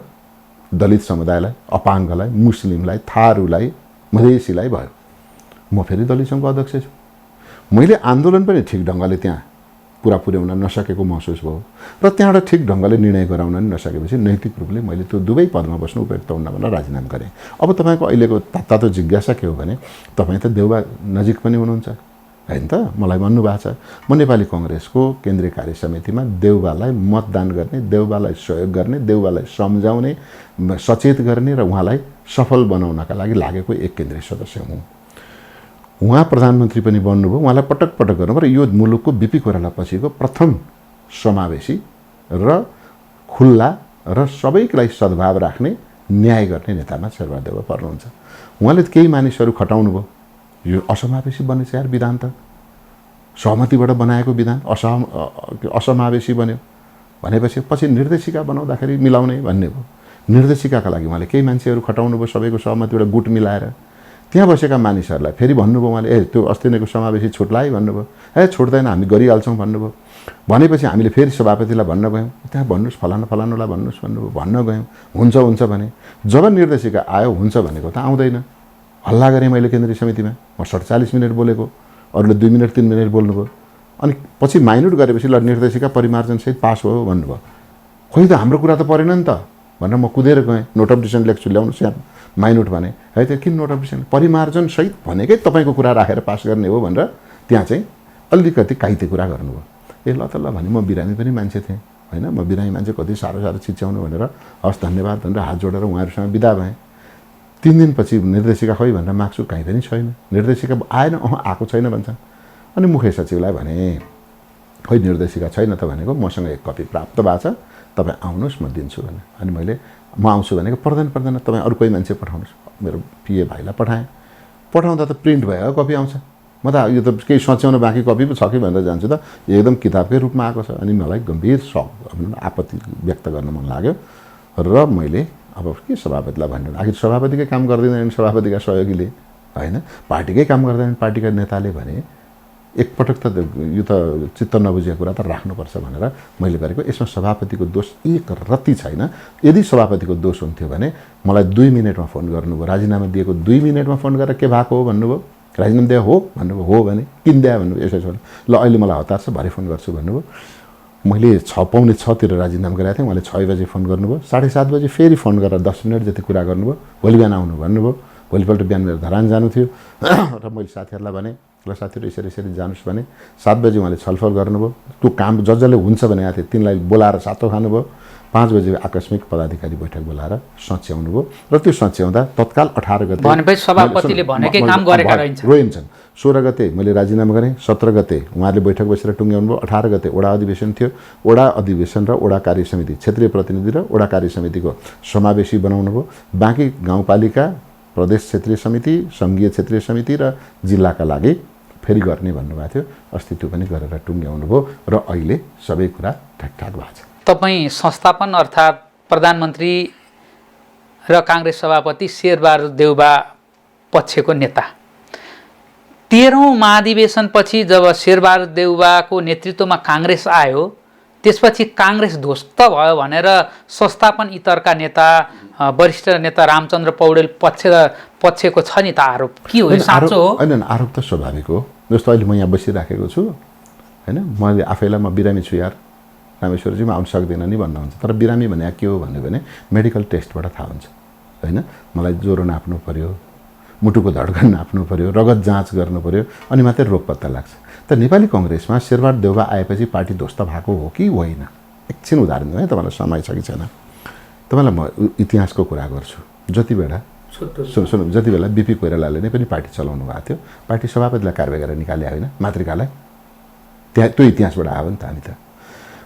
दलित समुदायलाई, अपाङ्गलाई, मुस्लिमलाई, थारूलाई, मधेसीलाई भयो। म फेरि दलित सङ्घको अध्यक्ष छु। मैले आन्दोलन पनि ठिक ढङ्गले त्यहाँ पुरा पुर्याउन नसकेको महसुस भयो र त्यहाँबाट ठिक ढङ्गले निर्णय गराउन नि नसकेपछि नैतिक रूपले मैले त्यो दुवै पदमा बस्नु उपयुक्त हुन्न भनेर राजीनामा गरेँ। अब तपाईँको अहिलेको तातो जिज्ञासा के हो भने तपाईँ त देउवा नजिक पनि हुनुहुन्छ हैन त? मलाई भन्नुभएको छ म नेपाली कांग्रेसको केन्द्रीय कार्य समितिमा देउवालाई मतदान गर्ने, देउवालाई सहयोग गर्ने, देउवालाई सम्झाउने, सचेत गर्ने र उहाँलाई सफल बनाउनका लागि लागेको एक केन्द्रीय सदस्य हुँ। उहाँ प्रधानमन्त्री पनि बन्नुभयो, उहाँलाई पटक पटक गर्नुभयो र यो मुलुकको बिपी कोइराला पछिको प्रथम समावेशी र खुल्ला र सबैलाई सद्भाव राख्ने, न्याय गर्ने नेतामा शेरबहादुर देउवा पर्नुहुन्छ। उहाँले केही मानिसहरू खटाउनु भयो। यो असमावेशी बनेछ यार विधान त। सहमतिबाट बनाएको विधान असमावेशी बन्यो भनेपछि पछि निर्देशिका बनाउँदाखेरि मिलाउने भन्ने भयो। निर्देशिकाका लागि उहाँले केही मान्छेहरू खटाउनु भयो, सबैको सहमतिबाट गुट मिलाएर त्यहाँ बसेका मानिसहरूलाई फेरि भन्नुभयो उहाँले, ए त्यो अस्ति नैको समावेशी छुट्ला है भन्नुभयो। ए छुट्दैन, हामी गरिहाल्छौँ भन्नुभयो। भनेपछि हामीले फेरि सभापतिलाई भन्न गयौँ, त्यहाँ भन्नुहोस् फलानुलाई भन्नुहोस् भन्नुभयो। भन्न गयौँ, हुन्छ भने जब निर्देशिका आयो हुन्छ भनेको त आउँदैन। हल्ला गरेँ मैले केन्द्रीय समितिमा, म 47 मिनट बोलेको, अरूले 2 मिनट 3 मिनट बोल्नुभयो। अनि पछि माइन्युट गरेपछि ल निर्देशिका परिमार्जनसहित पास भयो भन्नुभयो। खोइ त हाम्रो कुरा त परेन नि त भनेर म कुदेर गएँ, नोट अफ डिसिसन लेख्छु, ल्याउनुहोस् यहाँ माइन्युट भने। है त्यो किन नोट अफ डिसिसन, परिमार्जनसहित भनेकै तपाईँको कुरा राखेर पास गर्ने हो भनेर त्यहाँ चाहिँ अलिकति काइते कुरा गर्नुभयो। ए ल त ल भने म बिरामी पनि मान्छे थिएँ होइन, म बिरामी मान्छे कति साह्रो चिच्याउनु भनेर हस् धन्यवाद भनेर हात जोडेर उहाँहरूसँग बिदा भएँ। 3 दिनपछि निर्देशिका खोइ भनेर माग्छु, कहीँ पनि छैन। निर्देशिका आएन, आएको छैन भन्छ। अनि मुख्य सचिवलाई भने खोइ निर्देशिका छैन त भनेको, मसँग एक कपी प्राप्त भएको छ, तपाईँ आउनुहोस् म दिन्छु भने। अनि म आउँछु भनेको पर्दैन तपाईँ अरू कोही मान्छे पठाउनुहोस्। मेरो पिए भाइलाई पठाउँदा त प्रिन्ट भयो कपी आउँछ। म त यो त केही सच्याउन बाँकी कपी पो छ कि भनेर जान्छु त, एकदम किताबकै रूपमा आएको छ। अनि मलाई गम्भीर आपत्ति व्यक्त गर्न मन लाग्यो र मैले अब के सभापतिलाई भन्नु, आखिर सभापतिकै काम गर्दैनन् सभापतिका सहयोगीले होइन, पार्टीकै काम गर्दैनन् पार्टीका नेताले भने एकपटक त यो त चित्त नबुझेको कुरा त राख्नुपर्छ भनेर मैले गरेको। यसमा सभापतिको दोष एक रत्ती छैन। यदि सभापतिको दोष हुन्थ्यो भने मलाई 2 मिनटमा फोन गर्नुभयो, राजीनामा दिएको 2 मिनटमा फोन गरेर के भएको हो भन्नुभयो, राजीनामा दिए हो भन्नुभयो, हो भने किन दिए भन्नुभयो, यसो ल अहिले मलाई हतार छ भरे फोन गर्छु भन्नुभयो। मैले 6:45 राजीनामा गरेको थिएँ, उहाँले 6 बजे फोन गर्नुभयो। 7:30 बजे फेरि फोन गरेर 10 मिनट जति कुरा गर्नुभयो, भोलि बिहान आउनु भन्नुभयो। भोलिपल्ट बिहान मेरो धरान जानु थियो र मैले साथीहरूलाई भने ल साथीहरू यसरी जानुहोस् भने 7 बजे उहाँले छलफल गर्नुभयो। त्यो काम जसले हुन्छ भने आएको थियो तिनलाई बोलाएर सातो खानुभयो। 5 बजे आकस्मिक पदाधिकारी बैठक बोलाएर सच्याउनु भयो र त्यो सच्याउँदा तत्काल 18 गते भनेपछि सभापतिले भनेकै काम गरेका रहन्छन्। 16 गते मैले राजीनामा गरेँ, 17 गते उहाँले बैठक बसेर टुङ्ग्याउनु भयो। 18 गते वडा अधिवेशन थियो, वडा अधिवेशन र वडा कार्य समिति, क्षेत्रीय प्रतिनिधि र वडा कार्य समितिको समावेशी बनाउनु भयो। बाँकी गाउँपालिका, प्रदेश क्षेत्रीय समिति, सङ्घीय क्षेत्रीय समिति र जिल्लाका लागि फेरि गर्ने भन्नुभएको थियो। अस्ति त्यो पनि गरेर टुङ्ग्याउनु भयो र अहिले सबै कुरा ठिकठाक भएको छ। तपाईँ संस्थापन अर्थात् प्रधानमन्त्री र काङ्ग्रेस सभापति शेरबहादुर देउबा पक्षको नेता। 13औं महाधिवेशनपछि जब शेरबहादुर देउबाको नेतृत्वमा काङ्ग्रेस आयो त्यसपछि काङ्ग्रेस ध्वस्त भयो भनेर संस्थापन इतरका नेता, वरिष्ठ नेता रामचन्द्र पौडेल पक्षको छ नि त आरोप। के हो, साँचो हो? होइन, आरोप त स्वाभाविक हो। जस्तो अहिले म यहाँ बसिराखेको छु होइन, मैले आफैलाई म बिरामी छु यार, रामेश्वरजी म आउनु सक्दैन नि भन्नुहुन्छ। तर बिरामी भने के हो भन्यो भने मेडिकल टेस्टबाट थाहा हुन्छ होइन। मलाई ज्वरो नाप्नु पऱ्यो, मुटुको धड्कन नाप्नु पऱ्यो, रगत जाँच गर्नु पऱ्यो, अनि मात्रै रोग पत्ता लाग्छ। त नेपाली कङ्ग्रेसमा शेरबहादुर देउबा आएपछि पार्टी ध्वस्त भएको हो कि होइन? एकछिन उदाहरण दिनु है, तपाईँलाई समय छ कि छैन। तपाईँलाई म इतिहासको कुरा गर्छु। जति बेला बिपी कोइरालाले नै पनि पार्टी चलाउनु भएको थियो, पार्टी सभापतिलाई कारवाही गरेर निकाले होइन, मातृकालाई, त्यहाँ त्यो इतिहासबाट आयो नि त। हामी त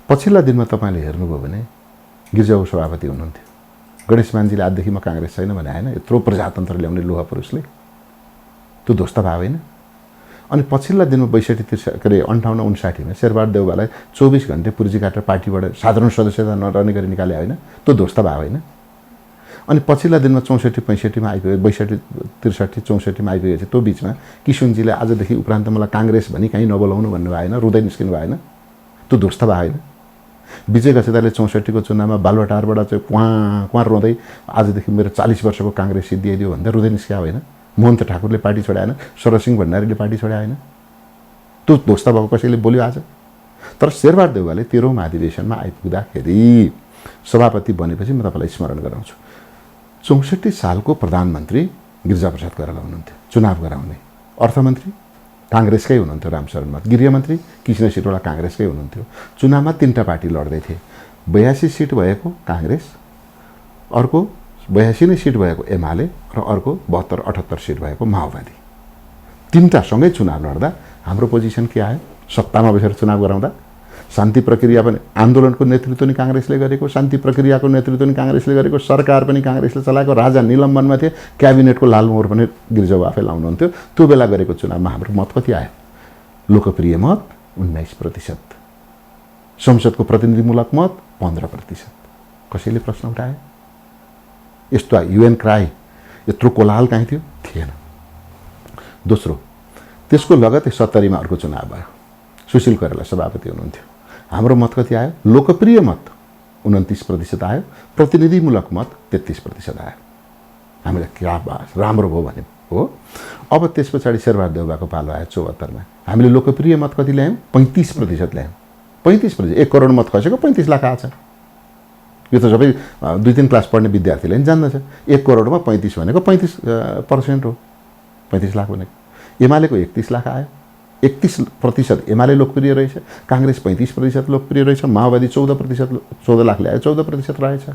पछिल्ला दिनमा तपाईँले हेर्नुभयो भने गिर्जाको सभापति हुनुहुन्थ्यो, गणेश मानजीले आजदेखि म काङ्ग्रेस छैन भने आएन, यत्रो प्रजातन्त्र ल्याउने लोहा पुरुषले, त्यो ध्वस्त भयो होइन। अनि पछिल्ला दिनमा 58-59 मा शेरबहादुर देउबालाई 24 घन्टे पुर्जी काटेर पार्टीबाट साधारण सदस्यता नरहने गरी निकाले होइन, त्यो ध्वस्त भयो होइन। अनि पछिल्ला दिनमा 64-65 मा आइपुग्यो, 62-63-64 मा आइपुगेपछि त्यो बिचमा किशुनजीले आजदेखि उपरान्त मलाई काङ्ग्रेस भनी कहीँ नबोलाउनु भन्नुभयो होइन, रुँदै निस्किनु भयो होइन, त्यो ध्वस्त भयो होइन। विजय गसेताले 64 को चुनावमा बालुवाटारबाट चाहिँ कुहाँ रोँदै आजदेखि मेरो 40 वर्षको काङ्ग्रेस सिद्धियाइदियो भन्दै रुँदै निस्क्या होइन। मोहन ठाकुरले पार्टी छोडाएन, सरसिंह भण्डारीले पार्टी छोडाएन, त्यो ध्वस्त भएको कसैले बोल्यो आज। तर शेरबहादुर देउबाले 13औं महाधिवेशनमा आइपुग्दाखेरि सभापति बनेपछि म तपाईँलाई स्मरण गराउँछु, 64 सालको प्रधानमन्त्री गिरिजाप्रसाद कोइराला हुनुहुन्थ्यो, चुनाव गराउने। अर्थमन्त्री काङ्ग्रेसकै हुनुहुन्थ्यो रामशरण मत, गृहमन्त्री कृष्ण सिटौला काङ्ग्रेसकै हुनुहुन्थ्यो। चुनावमा 3टा पार्टी लड्दै थिए, 82 सिट भएको काङ्ग्रेस, अर्को 82 नै सिट भएको एमाले र अर्को 72-78 सिट भएको माओवादी। 3टा सँगै चुनाव लड्दा हाम्रो पोजिसन के आयो? सत्तामा बसेर चुनाव गराउँदा शान्ति प्रक्रिया पनि, आन्दोलनको नेतृत्व नि काङ्ग्रेसले गरेको, शान्ति प्रक्रियाको नेतृत्व नि काङ्ग्रेसले गरेको, सरकार पनि काङ्ग्रेसले चलाएको, राजा निलम्बनमा थिए, क्याबिनेटको लालमोहर पनि गिरिजाबु आफै लाउनुहुन्थ्यो। त्यो बेला गरेको चुनावमा हाम्रो मत कति आयो? लोकप्रिय मत 19%, संसदको प्रतिनिधिमूलक मत 15%। कसैले प्रश्न उठाए? यस्तो UN क्राई, यत्रो कोलाहल कहीँ थियो? थिएन। दोस्रो, त्यसको लगतै 70 मा अर्को चुनाव भयो। सुशील कोइराला सभापति हुनुहुन्थ्यो। हाम्रो मत कति आयो? लोकप्रिय मत 29% आयो, प्रतिनिधिमूलक मत 33% आयो। हामीलाई क्या राम्रो भयो भने हो। अब त्यस पछाडि शेरबहादुर देउवाको पालो आयो 74 मा। हामीले लोकप्रिय मत कति ल्यायौँ? 35% ल्यायौँ। 35%, 1 करोड मत खसेको 35 लाख आएछ। यो त सबै 2-3 क्लास पढ्ने विद्यार्थीले पनि जान्दछ। 1 करोडमा 35 भनेको 35% हो। 35 लाख भनेको। एमालेको 31 लाख आयो। 31% एमाले लोकप्रिय रहेछ, काङ्ग्रेस 35% लोकप्रिय रहेछ, माओवादी 14%, 14 लाख ल्यायो, 14% रहेछ।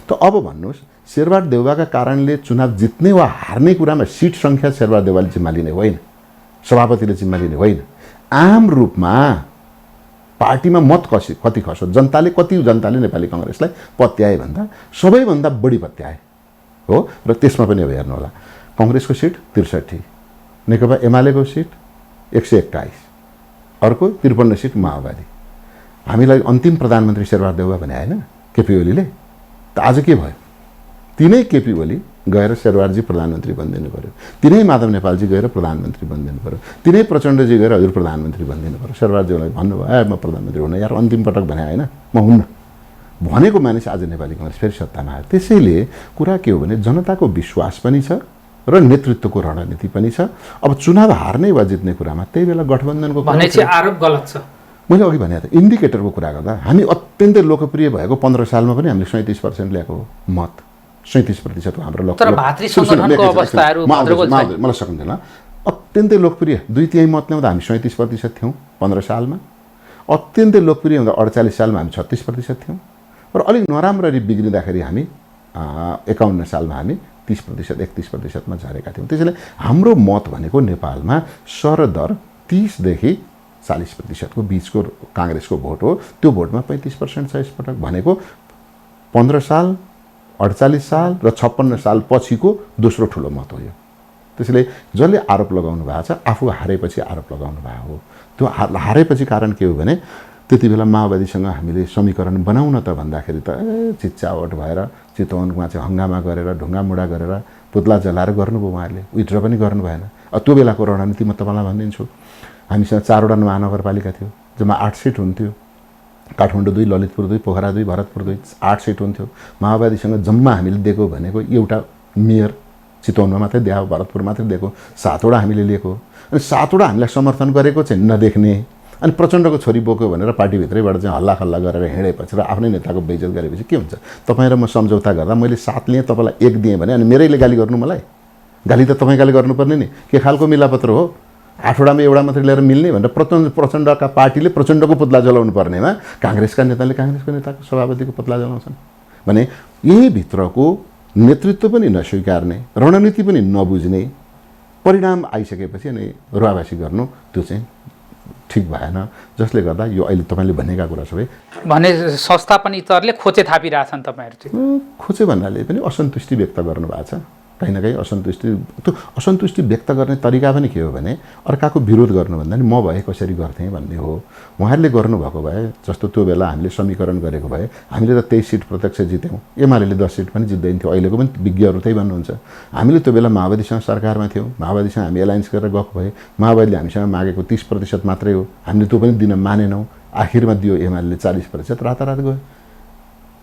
त अब भन्नुहोस्, शेरबहादुर देउवाका कारणले चुनाव जित्ने वा हार्ने कुरामा सिट सङ्ख्या शेरबहादुर देउवाले जिम्मा लिने होइन, सभापतिले जिम्मा लिने होइन। आम रूपमा पार्टीमा मत कति खस्यो, जनताले नेपाली काङ्ग्रेसलाई पत्याए भन्दा सबैभन्दा बढी पत्याए हो। र त्यसमा पनि अब हेर्नु होला, काङ्ग्रेसको सिट 63, नेकपा एमालेको सिट 121, अर्को 53 सिट माओवादी। हामीलाई अन्तिम प्रधानमन्त्री शेरबहादुर देउवा भने होइन केपी ओलीले। त आज के भयो? तिनै केपी ओली गएर शेरबहादुरजी प्रधानमन्त्री बनिदिनु पर्यो, तिनै माधव नेपालजी गएर प्रधानमन्त्री बनिदिनु पर्यो, तिनै प्रचण्डजी गएर हजुर प्रधानमन्त्री बनिदिनु पर्यो। शेरबहादुरजीलाई भन्नुभयो म प्रधानमन्त्री हुन यार, अन्तिम पटक भने होइन म हुन्न भनेको मानिस आज नेपाली काङ्ग्रेस फेरि सत्तामा आयो। त्यसैले कुरा के हो भने जनताको विश्वास पनि छ र नेतृत्वको रणनीति पनि छ। अब चुनाव हार्ने वा जित्ने कुरामा त्यही बेला गठबन्धनको आरोप गलत छ। मैले अघि भने त इन्डिकेटरको कुरा गर्दा हामी अत्यन्तै लोकप्रिय भएको 15 सालमा पनि हामीले 37% ल्याएको मत, 37% हाम्रो तर भातृ संगठनको अवस्थाहरू मलाई सकिँदैन। अत्यन्तै लोकप्रिय 2/3 मत ल्याउँदा हामी 37% थियौँ 15 सालमा। अत्यन्तै लोकप्रिय हुँदा 48 सालमा हामी 36% थियौँ र अलिक नराम्ररी बिग्रिँदाखेरि हामी 51 सालमा हामी 30%, 31%मा झरेका थियौँ। त्यसैले हाम्रो मत भनेको नेपालमा सरदर 30 देखि 40% को बीचको काङ्ग्रेसको भोट हो। त्यो भोटमा 35% छ यसपटक भनेको 15 साल, 48 साल र 56 साल पछिको दोस्रो ठुलो मत हो यो। त्यसैले जसले आरोप लगाउनु भएको छ आफू हारेपछि आरोप लगाउनु भएको हो। त्यो हारेपछि कारण के हो भने त्यति बेला माओवादीसँग हामीले समीकरण बनाउन त भन्दाखेरि त चिच्चावट भएर चितवनमा चाहिँ हङ्गामा गरेर ढुङ्गामुढा गरेर पुतला जलाएर गर्नुभयो उहाँहरूले, विथड्र पनि गर्नु भएन। त्यो बेलाको रणनीति म तपाईँलाई भनिदिन्छु। हामीसँग 4वटा महानगरपालिका थियो, जम्मा 8 सिट हुन्थ्यो। काठमाडौँ 2, ललितपुर 2, पोखरा 2, भरतपुर 2, 8 सिट हुन्थ्यो। माओवादीसँग जम्मा हामीले दिएको भनेको एउटा मेयर चितवनमा मात्रै दिएको, भरतपुर मात्रै दिएको, 7वटा हामीले लिएको। अनि 7वटा हामीलाई समर्थन गरेको चाहिँ नदेख्ने, अनि प्रचण्डको छोरी बोक्यो भनेर पार्टीभित्रैबाट चाहिँ हल्ला खल्ला गरेर हिँडेपछि र आफ्नै नेताको बेइज्जत गरेपछि के हुन्छ? तपाईँ र म सम्झौता गर्दा मैले 7 लिएँ, तपाईँलाई 1 दिएँ भने अनि मेरैले गाली गर्नु मलाई? गाली त तपाईँ गाली गर्नुपर्ने नि। के खालको मिलापत्र हो? 8वटामा एउटा मात्रै लिएर मिल्ने भनेर प्रचण्डका पार्टीले प्रचण्डको पुतला जलाउनु पर्नेमा काङ्ग्रेसका नेताले काङ्ग्रेसको नेताको सभापतिको पुतला जलाउँछन् भने यही भित्रको नेतृत्व पनि नस्वीकार्ने, रणनीति पनि नबुझ्ने परिणाम आइसकेपछि अनि रुवाबासी गर्नु त्यो चाहिँ ठिक भएन। जसले गर्दा यो अहिले तपाईँले भनेका कुरा सबै भने संस्था पनि तरले खोचे थापिरहेछन्। तपाईँहरू चाहिँ खोचे भन्नाले पनि असन्तुष्टि व्यक्त गर्नुभएको छ। कहीँ न कहीँ त्यो असन्तुष्टि व्यक्त गर्ने तरिका पनि के हो भने अर्काको विरोध गर्नुभन्दा नि म भए कसरी गर्थेँ भन्ने हो। उहाँहरूले गर्नुभएको भए, जस्तो त्यो बेला हामीले समीकरण गरेको भए हामीले त 23 सिट प्रत्यक्ष जित्यौँ, एमाले 10 सिट पनि जित्दैन थियो। अहिलेको पनि विज्ञहरू त्यही भन्नुहुन्छ। हामीले त्यो बेला माओवादीसँग सरकारमा थियौँ, माओवादीसँग हामी एलायन्स गरेर गएको भए माओवादीले हामीसँग मागेको 30% मात्रै हो, हामीले त्यो पनि दिन मानेनौँ। आखिरमा दियो एमाले 40%, रातारात गयो।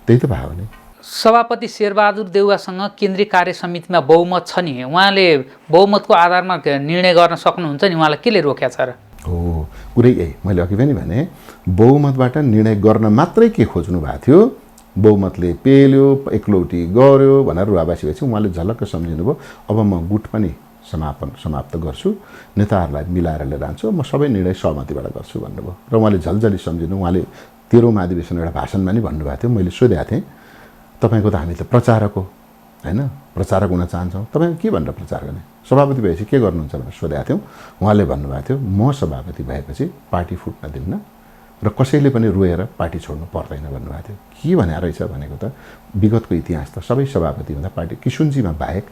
त्यही त भयो नि। सभापति शेरबहादुर देउवासँग केन्द्रीय कार्य समितिमा बहुमत छ नि, उहाँले बहुमतको आधारमा निर्णय गर्न सक्नुहुन्छ नि, उहाँलाई केले रोक्या छ र? हो, कुरै यही। मैले अघि पनि भने बहुमतबाट निर्णय गर्न मात्रै के खोज्नु भएको थियो, बहुमतले पेल्यो, एकलौटी गर्यो भनेर रुवाबासी भएपछि उहाँले झलक्क सम्झिनुभयो अब म गुट पनि समाप्त गर्छु, नेताहरूलाई मिलाएर लिएर जान्छु, म सबै निर्णय सहमतिबाट गर्छु भन्नुभयो र उहाँले झल्झली सम्झिनु। उहाँले 13औं महाधिवेशन एउटा भाषणमा नि भन्नुभएको थियो। मैले सोधेको थिएँ तपाईँको त हामी त प्रचारक हो होइन, प्रचारक हुन चाहन्छौँ, तपाईँ के भनेर प्रचार गर्ने, सभापति भएपछि के गर्नुहुन्छ भनेर सोधेको थियौँ। उहाँले भन्नुभएको थियो म सभापति भएपछि पार्टी फुट्न दिन्न र कसैले पनि रोएर पार्टी छोड्नु पर्दैन भन्नुभएको थियो। के भने रहेछ भनेको त विगतको इतिहास त सबै सभापति हुँदा पार्टी, किशुनजीमा बाहेक,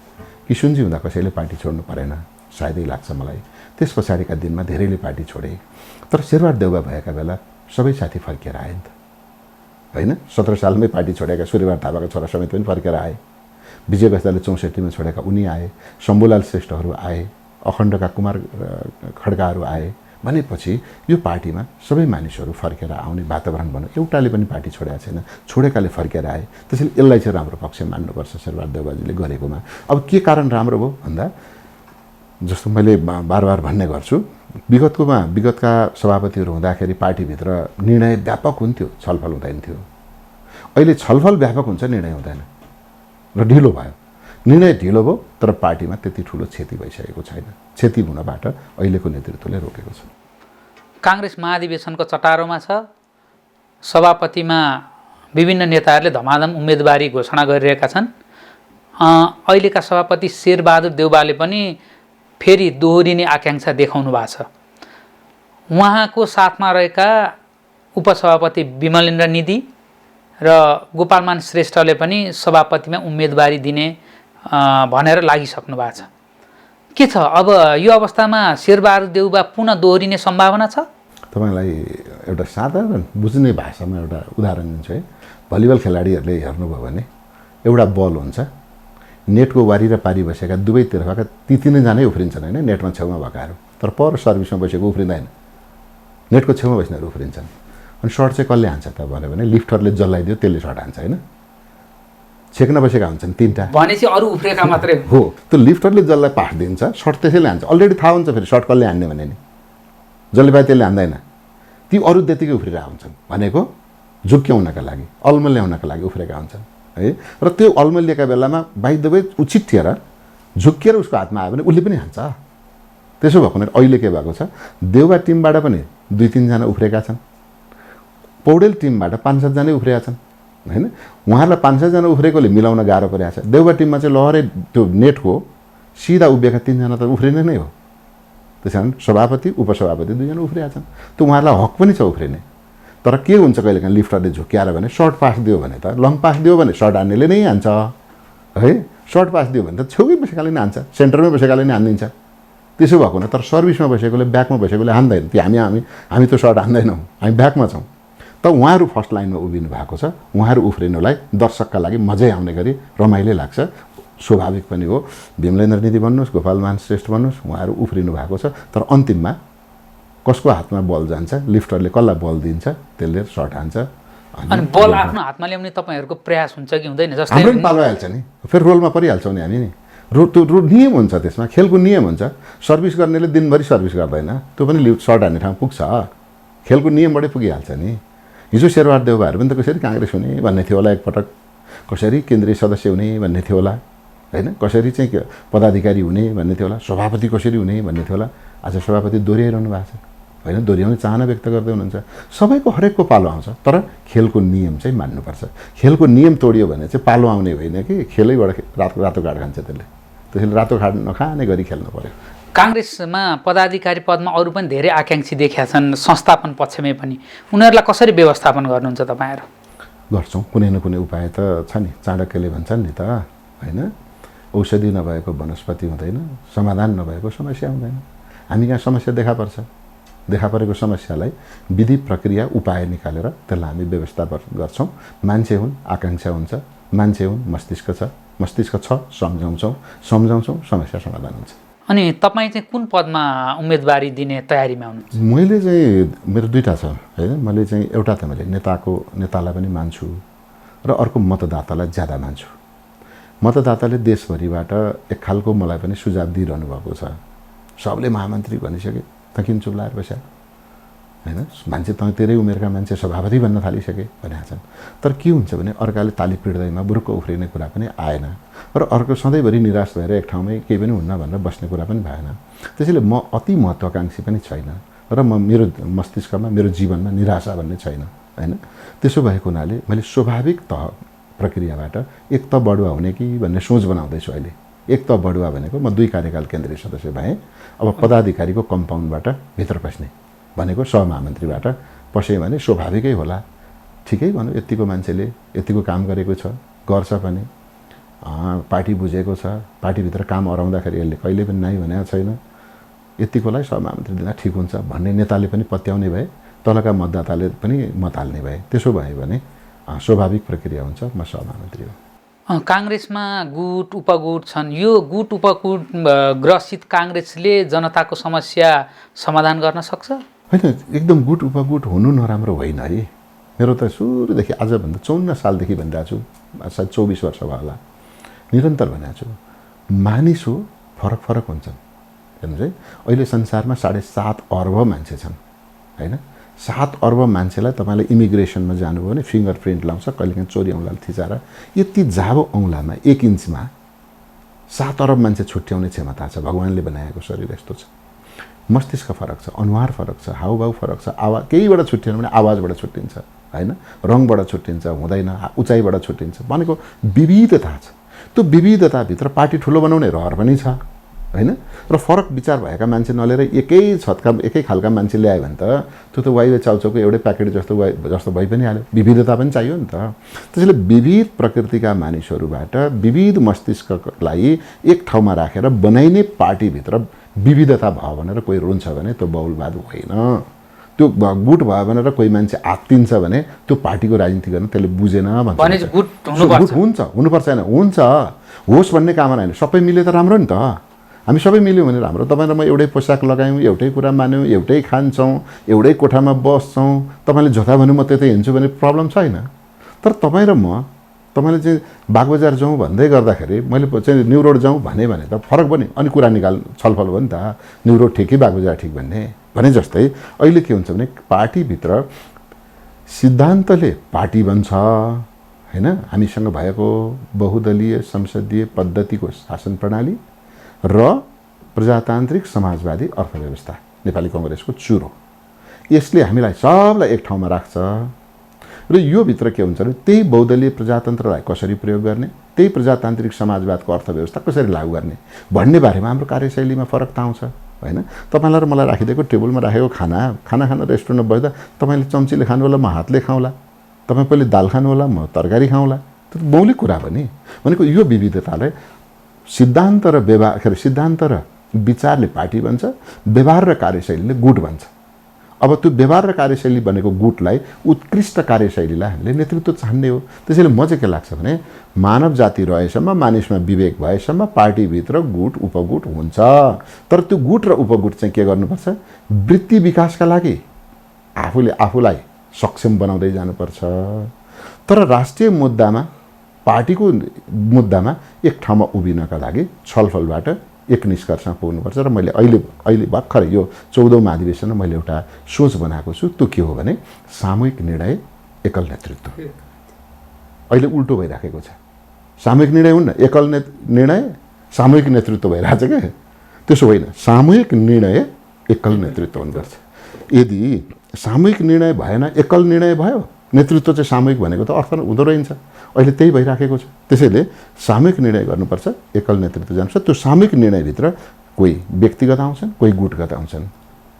किशुनजी हुँदा कसैले पार्टी छोड्नु परेन सायदै लाग्छ मलाई। त्यस पछाडिका दिनमा धेरैले पार्टी छोडे, तर शेरबहादुर देउवा भएका बेला सबै साथी फर्केर आए नि त होइन। 17 सालमै पार्टी छोडेका सूर्यबहादुर थापाका छोरा समेत पनि फर्केर आए। विजय बस्दाले 64 मा छोडेका उनी आए, शम्भुलाल श्रेष्ठहरू आए अखण्डका कुमार खड्काहरू आए भनेपछि यो पार्टीमा सबै मानिसहरू फर्केर आउने वातावरण बन्यो। एउटाले पनि पार्टी छोडेको छैन, छोडेकाले फर्केर आए। त्यसैले यसलाई चाहिँ राम्रो पक्ष मान्नुपर्छ शेरबहादुर देउवाजीले गरेकोमा। अब के कारण राम्रो भयो भन्दा जस्तो मैले बार बार भन्ने गर्छु, विगतका सभापतिहरू हुँदाखेरि पार्टीभित्र निर्णय व्यापक हुन्थ्यो, छलफल हुँदैन थियो। अहिले छलफल व्यापक हुन्छ, निर्णय हुँदैन र ढिलो भयो। निर्णय ढिलो भयो तर पार्टीमा त्यति ठुलो क्षति भइसकेको छैन। क्षति हुनबाट अहिलेको नेतृत्वले रोकेको छ। काङ्ग्रेस महाधिवेशनको चटारोमा छ। सभापतिमा विभिन्न नेताहरूले धमाधम उम्मेदवारी घोषणा गरिरहेका छन्। अहिलेका सभापति शेरबहादुर देउवाले पनि फेरि दोहोरिने आकाङ्क्षा देखाउनु भएको छ। उहाँको साथमा रहेका उपसभापति विमलेन्द्र निधि र गोपालमान श्रेष्ठले पनि सभापतिमा उम्मेदवारी दिने भनेर लागिसक्नु भएको छ। के छ अब यो अवस्थामा शेरबहादुर देउवा पुनः दोहोरिने सम्भावना छ? तपाईँलाई एउटा साधारण बुझ्ने भाषामा एउटा उदाहरण दिन्छु है। भलिबल खेलाडीहरूले हेर्नुभयो भने एउटा बल हुन्छ, नेटको वारी र पारी बसेका दुवैतिरका ती तीनैजनै उफ्रिन्छन् होइन, नेटमा छेउमा भएकाहरू। तर पर सर्भिसमा बसेको उफ्रिँदैन, नेटको छेउमा बस्नेहरू उफ्रिन्छन्। अनि सर्ट चाहिँ कसले हान्छ त भन्यो भने लिफ्टरले जल्लाइदियो त्यसले सर्ट हान्छ होइन। छेक्न बसेका हुन्छन् तीनटा भनेपछि अरू उफ्रेका मात्रै हो। त्यो लिफ्टरले जसलाई पास दिन्छ सर्ट त्यसैले हान्छ। अलरेडी थाहा हुन्छ फेरि सर्ट कसले हान्ने भने नि, जसले पाए त्यसले हान्दैन। ती अरू त्यतिकै उफ्रिरहेका हुन्छन् भनेको झुक्क्याउनका लागि, अल्मल्याउनका लागि उफ्रेका हुन्छन् है। र त्यो अल्मलिएका बेलामा बाइ द वे उछिट्टिएर झुक्किएर उसको हातमा आयो भने उसले पनि हान्छ। त्यसो भएको हुनाले अहिले के भएको छ, देउवा टिमबाट पनि 2-3 जना उफ्रेका छन्, पौडेल टिमबाट 5-7 जनै उफ्रेका छन् होइन। उहाँहरूलाई 5-7 जना उफ्रेकोले मिलाउन गाह्रो परिरहेको छ। देउवा टिममा चाहिँ लहरै त्यो नेटको सिधा उभिएका 3 जना त उफ्रिने नै हो। त्यस कारण सभापति उपसभापति 2 जना उफ्रिएका छन्। त्यो उहाँहरूलाई हक पनि छ उफ्रिने। तर के हुन्छ कहिलेकाहीँ लिफ्टरले झुक्क्याएर भने सर्ट पास दियो भने त, लङ पास दियो भने सर्ट हान्नेले नै हान्छ है। सर्ट पास दियो भने त छेउमै बसेकाले नै हान्छ, सेन्टरमै बसेकाले नै हानिदिन्छ। त्यसो भएको हुना तर सर्भिसमा बसेकोले ब्याकमा बसेकोले हान्दैन। त्यो हामी त सर्ट हान्दैनौँ, हामी ब्याकमा छौँ। त उहाँहरू फर्स्ट लाइनमा उभिनु भएको छ। उहाँहरू उफ्रिनुलाई दर्शकका लागि मजै आउने गरी रमाइलो लाग्छ, स्वाभाविक पनि हो। विमलेन्द्र निधि भन्नुहोस्, गोपालमान श्रेष्ठ भन्नुहोस्, उहाँहरू उफ्रिनु भएको छ। तर अन्तिममा कसको हातमा बल जान्छ, लिफ्टरले कसलाई बल दिन्छ त्यसले सर्ट हान्छ। अनि बल आफ्नो हातमा ल्याउने तपाईँहरूको प्रयास हुन्छ कि हुँदैन? जस्तै हाम्रो पनि पालो आइहाल्छ नि, फेरि रोलमा परिहाल्छौँ नि हामी नि। त्यो नियम हुन्छ, त्यसमा खेलको नियम हुन्छ। सर्भिस गर्नेले दिनभरि सर्भिस गर्दैन, त्यो पनि लिफ्ट सर्ट हान्ने ठाउँ पुग्छ। खेलको नियमबाटै पुगिहाल्छ नि। हिजो शेरबहादुर देउवाहरू पनि त कसरी काङ्ग्रेस हुने भन्ने थियो होला एकपटक, कसरी केन्द्रीय सदस्य हुने भन्ने थियो होला होइन, कसरी चाहिँ पदाधिकारी हुने भन्ने थियो होला, सभापति कसरी हुने भन्ने थियो होला। आज सभापति दोहोऱ्याइरहनु भएको छ होइन, दोहोऱ्याउने चाहना व्यक्त गर्दै हुनुहुन्छ। सबैको हरेकको पालो आउँछ, तर खेलको नियम चाहिँ मान्नुपर्छ। खेलको नियम तोडियो भने चाहिँ पालो आउने होइन कि खेलैबाट रातो कार्ड खान्छ त्यसले। त्यसैले रातो कार्ड नखाने गरी खेल्नु पर्यो। काङ्ग्रेसमा पदाधिकारी पदमा अरू पनि धेरै आकाङ्क्षी देखिया छन्, संस्थापन पक्षमै पनि। उनीहरूलाई कसरी व्यवस्थापन गर्नुहुन्छ तपाईँहरू? गर्छौँ, कुनै न कुनै उपाय त छ नि। चाणक्यले भन्छन् नि त होइन, औषधि नभएको वनस्पति हुँदैन, समाधान नभएको समस्या हुँदैन। हामी कहाँ समस्या देखा पर्छ, देखा परेको समस्यालाई विधि प्रक्रिया उपाय निकालेर त्यसलाई हामी व्यवस्थापन गर्छौँ। मान्छे हुन्, आकाङ्क्षा हुन्छ, मान्छे हुन्, मस्तिष्क छ, सम्झाउँछौँ, समस्या समाधान हुन्छ। अनि तपाईँ चाहिँ कुन पदमा उम्मेदवारी दिने तयारीमा हुनुहुन्छ? मैले चाहिँ मेरो 2टा छ होइन। मैले चाहिँ एउटा त मैले नेतालाई पनि मान्छु र अर्को मतदातालाई ज्यादा मान्छु। मतदाताले देशभरिबाट एक खालको मलाई पनि सुझाव दिइरहनु भएको छ। सबले महामन्त्री भनिसके, त किन चुप लाएर बस्या होइन, मान्छे त तेरै उमेरका मान्छे सभापति भन्न थालिसके भनेका छन्। तर के हुन्छ भने अर्काले ताली पिट्दैमा बुरुक्क उफ्रिने कुरा पनि आएन र अर्को सधैँभरि निराश भएर एक ठाउँमै केही पनि हुन्न भनेर बस्ने कुरा पनि भएन। त्यसैले म अति महत्त्वाकाङ्क्षी पनि छैन र मेरो मस्तिष्कमा, मेरो जीवनमा निराशा भन्ने छैन होइन। त्यसो भएको हुनाले मैले स्वाभाविक तह प्रक्रियाबाट एक त बढुवा हुने कि भन्ने सोच बनाउँदैछु अहिले। एक त बढुवा भनेको म 2 कार्यकाल केन्द्रीय सदस्य भएँ, अब पदाधिकारीको कम्पाउन्डबाट भित्र पस्ने भनेको सहमहामन्त्रीबाट पसेँ भने स्वाभाविकै होला। ठिकै भनौँ, यतिको मान्छेले यतिको काम गरेको छ, गर्छ पनि, पार्टी बुझेको छ, पार्टीभित्र काम अराउँदाखेरि यसले कहिले पनि नाइ भनेको छैन, यतिकोलाई सहमहामन्त्री दिँदा ठिक हुन्छ भन्ने नेताले पनि पत्याउने भए, तलका मतदाताले पनि मत हाल्ने भए। त्यसो भयो भने स्वाभाविक प्रक्रिया हुन्छ, म सहमहामन्त्री हो। काङ्ग्रेसमा गुट उपगुट छन्। यो गुट उपगुट ग्रसित काङ्ग्रेसले जनताको समस्या समाधान गर्न सक्छ? होइन, एकदम गुट उपगुट हुनु नराम्रो होइन है। मेरो त सुरुदेखि आजभन्दा 54 सालदेखि भनिरहेको छु, सायद 24 वर्ष भयो होला, निरन्तर भनेको छु, मानिस हो, फरक फरक हुन्छन्। हेर्नुहोस् है, अहिले संसारमा 7.5 अर्ब मान्छे छन् होइन। 7 अर्ब मान्छेलाई तपाईँले इमिग्रेसनमा जानुभयो भने फिङ्गर प्रिन्ट लाउँछ, कहिलेकाहीँ चोरी औँलाले थिचाएर यति जाबो औँलामा 1 इन्चमा 7 अर्ब मान्छे छुट्याउने क्षमता छ। भगवान्ले बनाएको शरीर यस्तो छ। मस्तिष्क फरक छ, अनुहार फरक छ, हाउभाउ फरक छ, आवाज केहीबाट छुट्टिएन भने आवाजबाट छुट्टिन्छ होइन, रङबाट छुट्टिन्छ, हुँदैन, उचाइबाट छुट्टिन्छ, भनेको विविधता छ। त्यो विविधताभित्र पार्टी ठुलो बनाउने रहर पनि छ होइन। र फरक विचार भएका मान्छे नलिएर एकै छतका एकै खालका मान्छे ल्यायो भने त त्यो त वाइवे चाउचाउको एउटै प्याकेट जस्तो भइ पनि हाल्यो। विविधता पनि चाहियो नि त। त्यसैले विविध प्रकृतिका मानिसहरूबाट विविध मस्तिष्कलाई एक ठाउँमा राखेर बनाइने पार्टीभित्र विविधता भयो भनेर कोही रुन्छ भने त्यो बहुलवाद होइन। त्यो गुट भयो भनेर कोही मान्छे आत्तिन्छ भने त्यो पार्टीको राजनीति गर्न त्यसले बुझेन भन्छ। गुट हुन्छ, हुनुपर्छ होइन, हुन्छ, होस् भन्ने कामना होइन। सबै मिले त राम्रो नि त। हामी सबै मिल्यौँ भने राम्रो। तपाईँ र म एउटै पोसाक लगायौँ, एउटै कुरा मान्यौँ, एउटै खान्छौँ, एउटै कोठामा बस्छौँ, तपाईँले झोता भन्यो म त्यतै हिँड्छु भने प्रब्लम छैन। तर तपाईँ र म, तपाईँले चाहिँ बागबजार जाउँ भन्दै गर्दाखेरि मैले चाहिँ न्यु रोड जाउँ भने त फरक पनि, अनि कुरा छलफल भयो नि त, न्यु रोड ठिक कि बागबजार ठिक भने जस्तै अहिले के हुन्छ भने पार्टीभित्र सिद्धान्तले पार्टी बन्छ होइन। हामीसँग भएको बहुदलीय संसदीय पद्धतिको शासन प्रणाली र प्रजातान्त्रिक समाजवादी अर्थव्यवस्था नेपाली कांग्रेसको चुरो, यसले हामीलाई सबलाई एक ठाउँमा राख्छ। र यो भित्र के हुन्छ भने त्यही बहुदलीय प्रजातन्त्रलाई कसरी प्रयोग गर्ने, त्यही प्रजातान्त्रिक समाजवादको अर्थव्यवस्था कसरी लागू गर्ने भन्ने बारेमा हाम्रो कार्यशैलीमा फरक त आउँछ होइन। तपाईँलाई र मलाई राखिदिएको टेबलमा राखेको खाना खान रेस्टुरेन्टमा बस्दा तपाईँले चम्चीले खानु होला, म हातले खाउँला, तपाईँ पहिले दाल खानु होला, म तरकारी खाउँला, त्यो मौलिक कुरा पनि। भनेको यो विविधतालाई सिद्धान्त र व्यवहार, सिद्धान्त र विचारले पार्टी बन्छ, व्यवहार र कार्यशैलीले गुट बन्छ। अब त्यो व्यवहार र कार्यशैली बनेको गुटलाई, उत्कृष्ट कार्यशैलीलाई हामीले नेतृत्व चाहने हो। त्यसैले म चाहिँ के लाग्छ भने मानव जाति रहेसम्म, मानिसमा विवेक भएसम्म पार्टीभित्र गुट उपगुट हुन्छ। तर त्यो गुट र उपगुट चाहिँ के गर्नुपर्छ, वृत्ति विकासका लागि आफूलाई सक्षम बनाउँदै जानुपर्छ। तर राष्ट्रिय मुद्दामा, पार्टीको मुद्दामा एक ठाउँमा उभिनका लागि छलफलबाट एक निष्कर्षमा पुग्नुपर्छ। र मैले अहिले भर्खर यो 14औं महाधिवेशनमा मैले एउटा सोच बनाएको छु। त्यो के हो भने सामूहिक निर्णय, एकल नेतृत्व। अहिले उल्टो भइराखेको छ। सामूहिक निर्णय हुन्न, एकल निर्णय सामूहिक नेतृत्व भइरहेछ क्या। त्यसो होइन, सामूहिक निर्णय एकल नेतृत्व हुनुपर्छ। यदि सामूहिक निर्णय भएन, एकल निर्णय भयो, नेतृत्व चाहिँ सामूहिक भनेको त अर्थ हुँदो रहन्छ। अहिले त्यही भइराखेको छ। त्यसैले सामूहिक निर्णय गर्नुपर्छ, एकल नेतृत्व जान्छ। त्यो सामूहिक निर्णयभित्र कोही व्यक्तिगत आउँछन्, कोही गुटगत आउँछन्,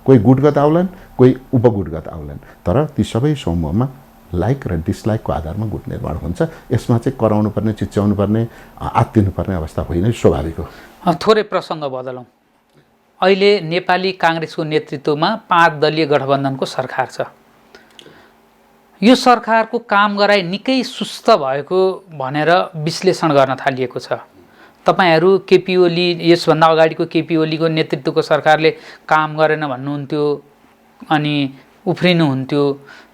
कोही गुटगत आउलान्, कोही उपगुटगत आउलान्। तर ती सबै समूहमा लाइक र डिसलाइकको आधारमा गुट निर्माण हुन्छ। यसमा चाहिँ कराउनु पर्ने, चिच्याउनु पर्ने, आत्तिनु पर्ने अवस्था होइन, स्वाभाविक हो। थोरै प्रसङ्ग बदलौँ। अहिले नेपाली काङ्ग्रेसको नेतृत्वमा 5 दलीय गठबन्धनको सरकार छ। यो सरकारको काम गराइ निकै सुस्त भएको भनेर विश्लेषण गर्न थालिएको छ। तपाईहरू केपी ओली, यसभन्दा अगाडिको केपी ओलीको नेतृत्वको सरकारले काम गरेन भन्नुहुन्थ्यो अनि उफ्रिनुहुन्थ्यो।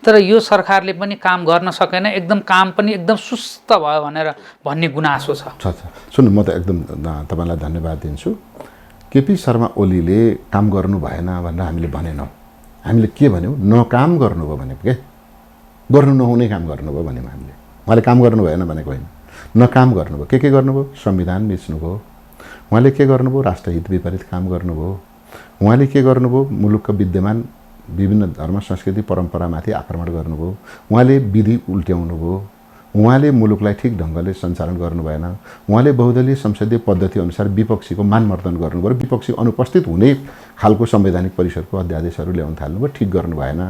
तर यो सरकारले पनि काम गर्न सकेन, एकदम काम पनि एकदम सुस्त भयो भन्ने गुनासो छ। सुन्नु, म त एकदम तपाईँलाई धन्यवाद दिन्छु। केपी शर्मा ओलीले काम गर्नु भएन भनेर हामीले भनेनौँ। हामीले के भन्यौँ, नकाम गर्नुभयो भनेको के, गर्नु नहुने काम गर्नुभयो भन्यौँ हामीले। उहाँले काम गर्नु भएन भनेको होइन, नकाम गर्नुभयो। के गर्नुभयो, संविधान मिच्नुभयो। उहाँले के गर्नुभयो, राष्ट्रहित विपरीत काम गर्नुभयो। उहाँले के गर्नुभयो, मुलुकका विद्यमान विभिन्न धर्म संस्कृति परम्परामाथि आक्रमण गर्नुभयो। उहाँले विधि उल्ट्याउनुभयो। उहाँले मुलुकलाई ठिक ढङ्गले सञ्चालन गर्नु भएन। उहाँले बहुदलीय संसदीय पद्धति अनुसार विपक्षीको मानमर्दन गर्नुभयो र विपक्षी अनुपस्थित हुने खालको संवैधानिक परिषदको अध्यादेशहरू ल्याउन थाल्नुभयो, ठिक गर्नु भएन।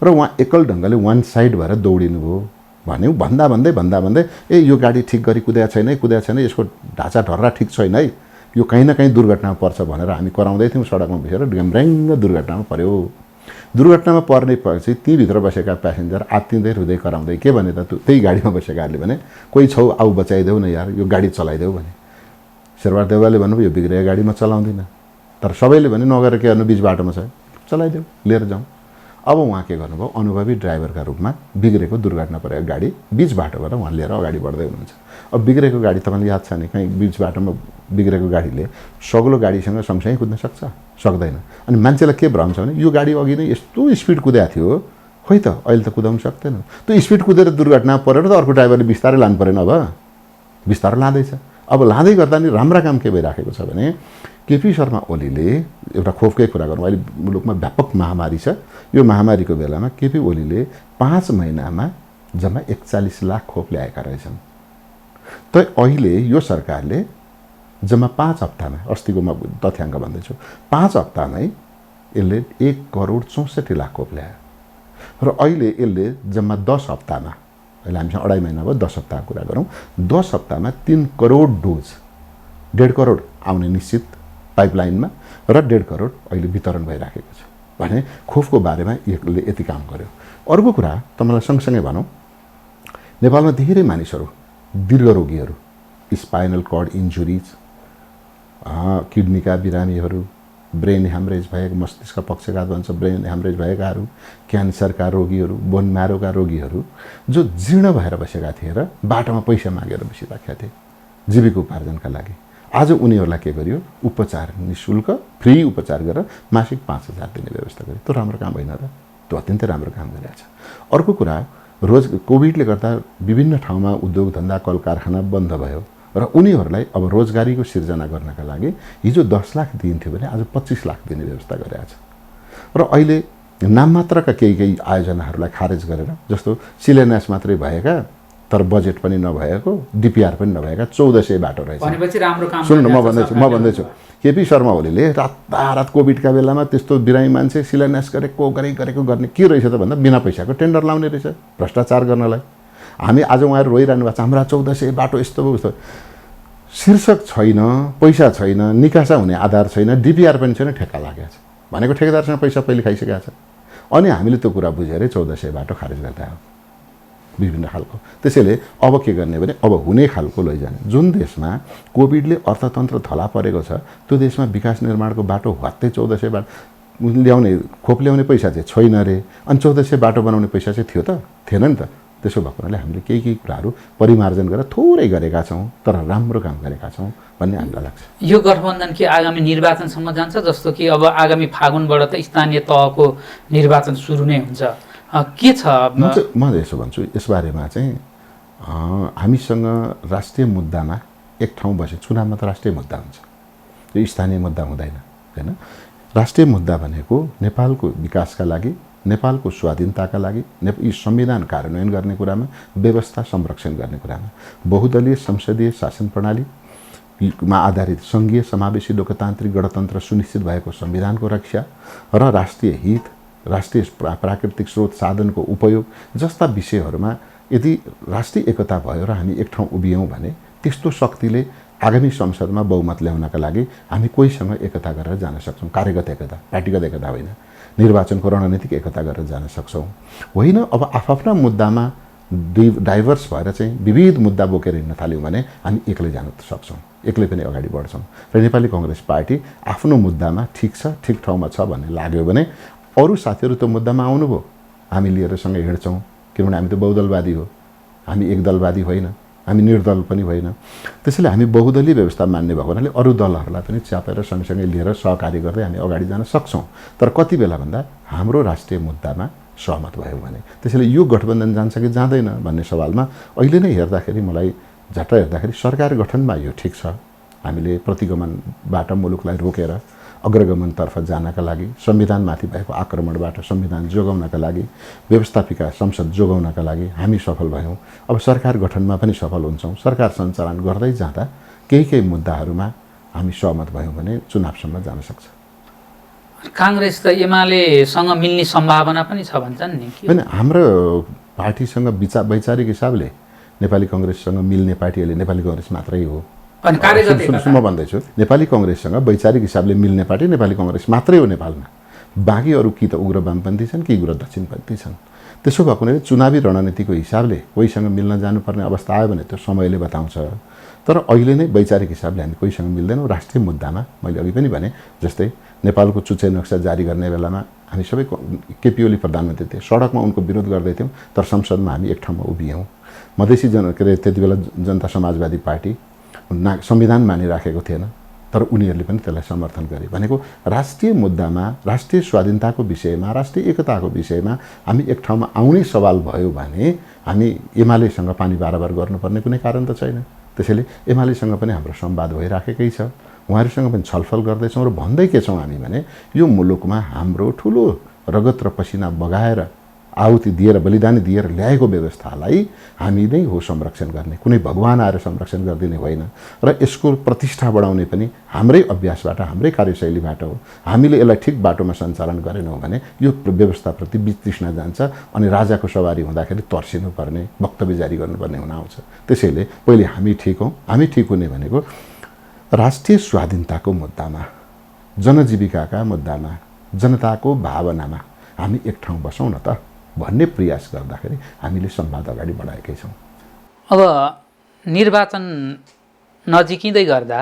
र उहाँ एकल ढङ्गले वान साइड भएर दौडिनुभयो। भन्यौँ भन्दा भन्दै ए यो गाडी ठिक गरी कुदेको छैन, यसको ढाँचा ढर्रा ठिक छैन है, यो कहीँ न कहीँ दुर्घटनामा पर्छ भनेर हामी कराउँदै थियौँ। सडकमा बसेर ड्याम्ब्याङ्ग दुर्घटनामा पर्यो। दुर्घटनामा पर्ने पछि तीभित्र बसेका प्यासेन्जर आत्तिँदै हृदय कराउँदै के भने त त्यही गाडीमा बसेकाहरूले भने कोही छौ आऊ बचाइदेऊ न यार, यो गाडी चलाइदेऊ भने। शेरबहादुर देउवाले भन्नुभयो यो बिग्रेको गाडी म चलाउँदिनँ, तर सबैले भने नगएर के गर्नु, बिच बाटोमा छ चलाइदेऊ, लिएर जाउँ। अब उहाँ के गर्नुभयो, अनुभवी ड्राइभरका रूपमा बिग्रेको दुर्घटना परेको गाडी बिच बाटोबाट उहाँ लिएर अगाडि बढ्दै हुनुहुन्छ। अब बिग्रेको गाडी तपाईँलाई याद छ नि, कहीँ बिच बाटोमा बिग्रेको गाडीले सग्लो गाडीसँग सँगसँगै कुद्न सक्छ? सक्दैन। अनि मान्छेलाई के भ्रम छ भने यो गाडी अघि नै यस्तो स्पिड कुदेको थियो, खोइ त अहिले त कुदाउनु सक्दैन। त्यो स्पिड कुदेर दुर्घटना परेर त अर्को ड्राइभरले बिस्तारै लानु परेन, अब बिस्तारै लाँदैछ। अब लाँदै गर्दा नि राम्रा काम के भइराखेको छ भने केपी शर्मा ओलीले एउटा खोपकै कुरा गरौँ, अहिले मुलुकमा व्यापक महामारी छ। यो महामारीको बेलामा केपी ओलीले 5 महिनामा जम्मा 41 लाख खोप ल्याएका रहेछन्। त अहिले यो सरकारले जम्मा 5 हप्तामा, अस्तिको म तथ्याङ्क भन्दैछु, 5 हप्तामै यसले 1 करोड 64 लाख खोप ल्यायो र अहिले यसले जम्मा 10 हप्तामा, अहिले हामीसँग 2.5 महिना भयो, 10 हप्ताको कुरा गरौँ, 10 हप्तामा 3 करोड डोज, 1.5 करोड आउने निश्चित पाइपलाइनमा र 1.5 करोड अहिले वितरण भइराखेको छ भने खोपको बारेमा यसले यति काम गर्यो। अर्को कुरा तपाईँलाई सँगसँगै भनौँ, नेपालमा धेरै मानिसहरू दीर्घ रोगीहरू, स्पाइनल कर्ड इन्जुरिज, किडनीका बिरामीहरू, ब्रेन ह्यामरेज भएको, मस्तिष्क पक्षघात भन्छ, ब्रेन ह्यामरेज भएकाहरू, क्यान्सरका रोगीहरू, बोन म्यारोका रोगीहरू जो जीर्ण भएर बसेका थिए र बाटोमा पैसा मागेर बसिराखेका थिए जीविकोपार्जनका लागि। आज उनीहरूलाई के गरियो, उपचार निःशुल्क फ्री उपचार गरेर मासिक 5,000 दिने व्यवस्था गर्यो। त्यो राम्रो काम होइन र? त्यो अत्यन्तै राम्रो काम गरिरहेछ। अर्को कुरा, कोभिडले गर्दा विभिन्न ठाउँमा उद्योग धन्दा कल कारखाना बन्द भयो र उनीहरूलाई अब रोजगारीको सिर्जना गर्नका लागि हिजो 10 लाख दिइन्थ्यो भने आज 25 लाख दिने व्यवस्था गरिरहेछ। र अहिले नाममात्रका केही आयोजनाहरूलाई खारेज गरेर, जस्तो शिलान्यास मात्रै भएका तर बजेट पनि नभएको, डिपिआर पनि नभएका 1400 बाटो रहेछ। भनेपछि राम्रो काम सुन्नु, म भन्दैछु केपी शर्मा ओलीले रातारात कोभिडका बेलामा त्यस्तो बिरामी मान्छे शिलान्यास गरेको गर्ने के रहेछ त भन्दा बिना पैसाको टेन्डर लाउने रहेछ भ्रष्टाचार गर्नलाई। हामी आज उहाँहरू रोइरहनु भएको छ, हाम्रा 1400 बाटो यस्तो भयो। शीर्षक छैन, पैसा छैन, निकासा हुने आधार छैन, डिपिआर पनि छैन, ठेक्का लागेको छ भनेको ठेकेदारसँग पैसा पहिले खाइसकेको छ। अनि हामीले त्यो कुरा बुझेरै 1400 बाटो खारेज गर्दा हो विभिन्न खालको। त्यसैले अब के गर्ने भने अब हुने खालको लैजाने। जुन देशमा कोभिडले अर्थतन्त्र थला परेको छ त्यो देशमा विकास निर्माणको बाटो हत्तै 1400 बाटो ल्याउने, खोप ल्याउने पैसा चाहिँ छैन रे, अनि 1400 बाटो बनाउने पैसा चाहिँ थियो त? थिएन नि त। त्यसो भएको हुनाले हामीले केही कुराहरू परिमार्जन गरेर थोरै गरेका छौँ तर राम्रो काम गरेका छौँ भन्ने हामीलाई लाग्छ। यो गठबन्धन के आगामी निर्वाचनसम्म जान्छ? जस्तो कि अब आगामी फागुनबाट त स्थानीय तहको निर्वाचन सुरु नै हुन्छ, के छ? म यसो भन्छु, यसबारेमा चाहिँ हामीसँग राष्ट्रिय मुद्दामा एक ठाउँ बसे, चुनावमा त राष्ट्रिय मुद्दा हुन्छ, यो स्थानीय मुद्दा हुँदैन हैन। राष्ट्रिय मुद्दा भनेको नेपालको विकासका लागि, नेपालको स्वाधीनताका लागि, यी संविधान कार्यान्वयन गर्ने कुरामा, व्यवस्था संरक्षण गर्ने कुरामा, बहुदलीय संसदीय शासन प्रणालीमा आधारित सङ्घीय समावेशी लोकतान्त्रिक गणतन्त्र सुनिश्चित भएको संविधानको रक्षा र राष्ट्रिय हित, राष्ट्रिय प्राकृतिक स्रोत साधनको उपयोग जस्ता विषयहरूमा यदि राष्ट्रिय एकता भयो र हामी एक ठाउँ उभियौँ भने त्यस्तो शक्तिले आगामी संसदमा बहुमत ल्याउनका लागि हामी कोहीसँग एकता गरेर जान सक्छौँ। कार्यगत एकता, पार्टीगत एकता होइन, निर्वाचनको रणनीतिक एकता गरेर जान सक्छौँ। होइन अब आफ्ना मुद्दामा डाइभर्स भएर चाहिँ विविध मुद्दा बोकेर हिँड्न थाल्यौँ भने हामी एक्लै जान सक्छौँ, एक्लै पनि अगाडि बढ्छौँ। र नेपाली कांग्रेस पार्टी आफ्नो मुद्दामा ठिक छ, ठिक ठाउँमा छ भन्ने लाग्यो भने अरू साथीहरू त्यो मुद्दामा आउनुभयो, हामी लिएर सँगै हिँड्छौँ। किनभने हामी त बहुदलवादी हो, हामी एकदलवादी होइन, हामी निर्दल पनि होइन। त्यसैले हामी बहुदलीय व्यवस्था मान्ने भएको हुनाले अरू दलहरूलाई पनि च्यापेर सँगसँगै लिएर सहकारी गर्दै हामी अगाडि जान सक्छौँ। तर कति बेला भन्दा हाम्रो राष्ट्रिय मुद्दामा सहमत भयो भने। त्यसैले यो गठबन्धन जान्छ कि जाँदैन भन्ने सवालमा अहिले नै हेर्दाखेरि, मलाई झट्ट हेर्दाखेरि सरकार गठनमा यो ठिक छ। हामीले प्रतिगमनबाट मुलुकलाई रोकेर अग्रगमनतर्फ जानका लागि, संविधानमाथि भएको आक्रमणबाट संविधान जोगाउनका लागि, व्यवस्थापिका संसद जोगाउनका लागि हामी सफल भयौँ। अब सरकार गठनमा पनि सफल हुन्छौँ। सरकार सञ्चालन गर्दै जाँदा केही मुद्दाहरूमा हामी सहमत भयौँ भने चुनावसम्म जान सक्छ। कांग्रेस त एमालेसँग मिल्ने सम्भावना पनि छ भन्छन् नि? होइन, हाम्रो पार्टीसँग वैचारिक हिसाबले नेपाली कांग्रेससँग मिल्ने पार्टी अहिले नेपाली कांग्रेस मात्रै हो। म भन्दैछु, नेपाली कांग्रेससँग वैचारिक हिसाबले मिल्ने पार्टी नेपाली कांग्रेस मात्रै हो नेपालमा। बाँकी अरू कि त उग्र वामपन्थी छन् कि उग्र दक्षिणपन्थी छन्। त्यसो भएको हुनाले चुनावी रणनीतिको हिसाबले कोहीसँग मिल्न जानुपर्ने अवस्था आयो भने त्यो समयले बताउँछ। तर अहिले नै वैचारिक हिसाबले हामी कोहीसँग मिल्दैनौँ। राष्ट्रिय मुद्दामा मैले अघि पनि भने जस्तै नेपालको चुचे नक्सा जारी गर्ने बेलामा हामी सबै केपी ओली प्रधानमन्त्री थिए, सडकमा उनको विरोध गर्दै थियौँ, तर संसदमा हामी एक ठाउँमा उभियौँ। मधेसी के अरे त्यति बेला जनता समाजवादी पार्टी संविधान मानिराखेको थिएन, तर उनीहरूले पनि त्यसलाई समर्थन गरे। भनेको राष्ट्रिय मुद्दामा, राष्ट्रिय स्वाधीनताको विषयमा, राष्ट्रिय एकताको विषयमा हामी एक ठाउँमा आउने सवाल भयो भने हामी एमालेसँग पानी बाराबार गर्नुपर्ने कुनै कारण त छैन। त्यसैले एमालेसँग पनि हाम्रो संवाद भइराखेकै छ, उहाँहरूसँग पनि छलफल गर्दैछौँ र भन्दै के छौँ हामी भने यो मुलुकमा हाम्रो ठुलो रगत र पसिना बगाएर आहुति दिएर बलिदानी दिएर ल्याएको व्यवस्थालाई हामी नै हो संरक्षण गर्ने, कुनै भगवान आएर संरक्षण गरिदिने होइन। र यसको प्रतिष्ठा बढाउने पनि हाम्रै अभ्यासबाट, हाम्रै कार्यशैलीबाट हो। हामीले यसलाई ठिक बाटोमा सञ्चालन गरेनौँ भने यो व्यवस्थाप्रति वितृष्णा जान्छ अनि राजाको सवारी हुँदाखेरि तर्सिनुपर्ने, वक्तव्य जारी गर्नुपर्ने हुन आउँछ। त्यसैले पहिले हामी ठिक हौँ। हामी ठिक हुने भनेको राष्ट्रिय स्वाधीनताको मुद्दामा, जनजीविकाका मुद्दामा, जनताको भावनामा हामी एक ठाउँ बसौँ न त भन्ने प्रयास गर्दाखेरि हामीले संवाद अगाडि बढाएकै छौँ। अब निर्वाचन नजिकिँदै गर्दा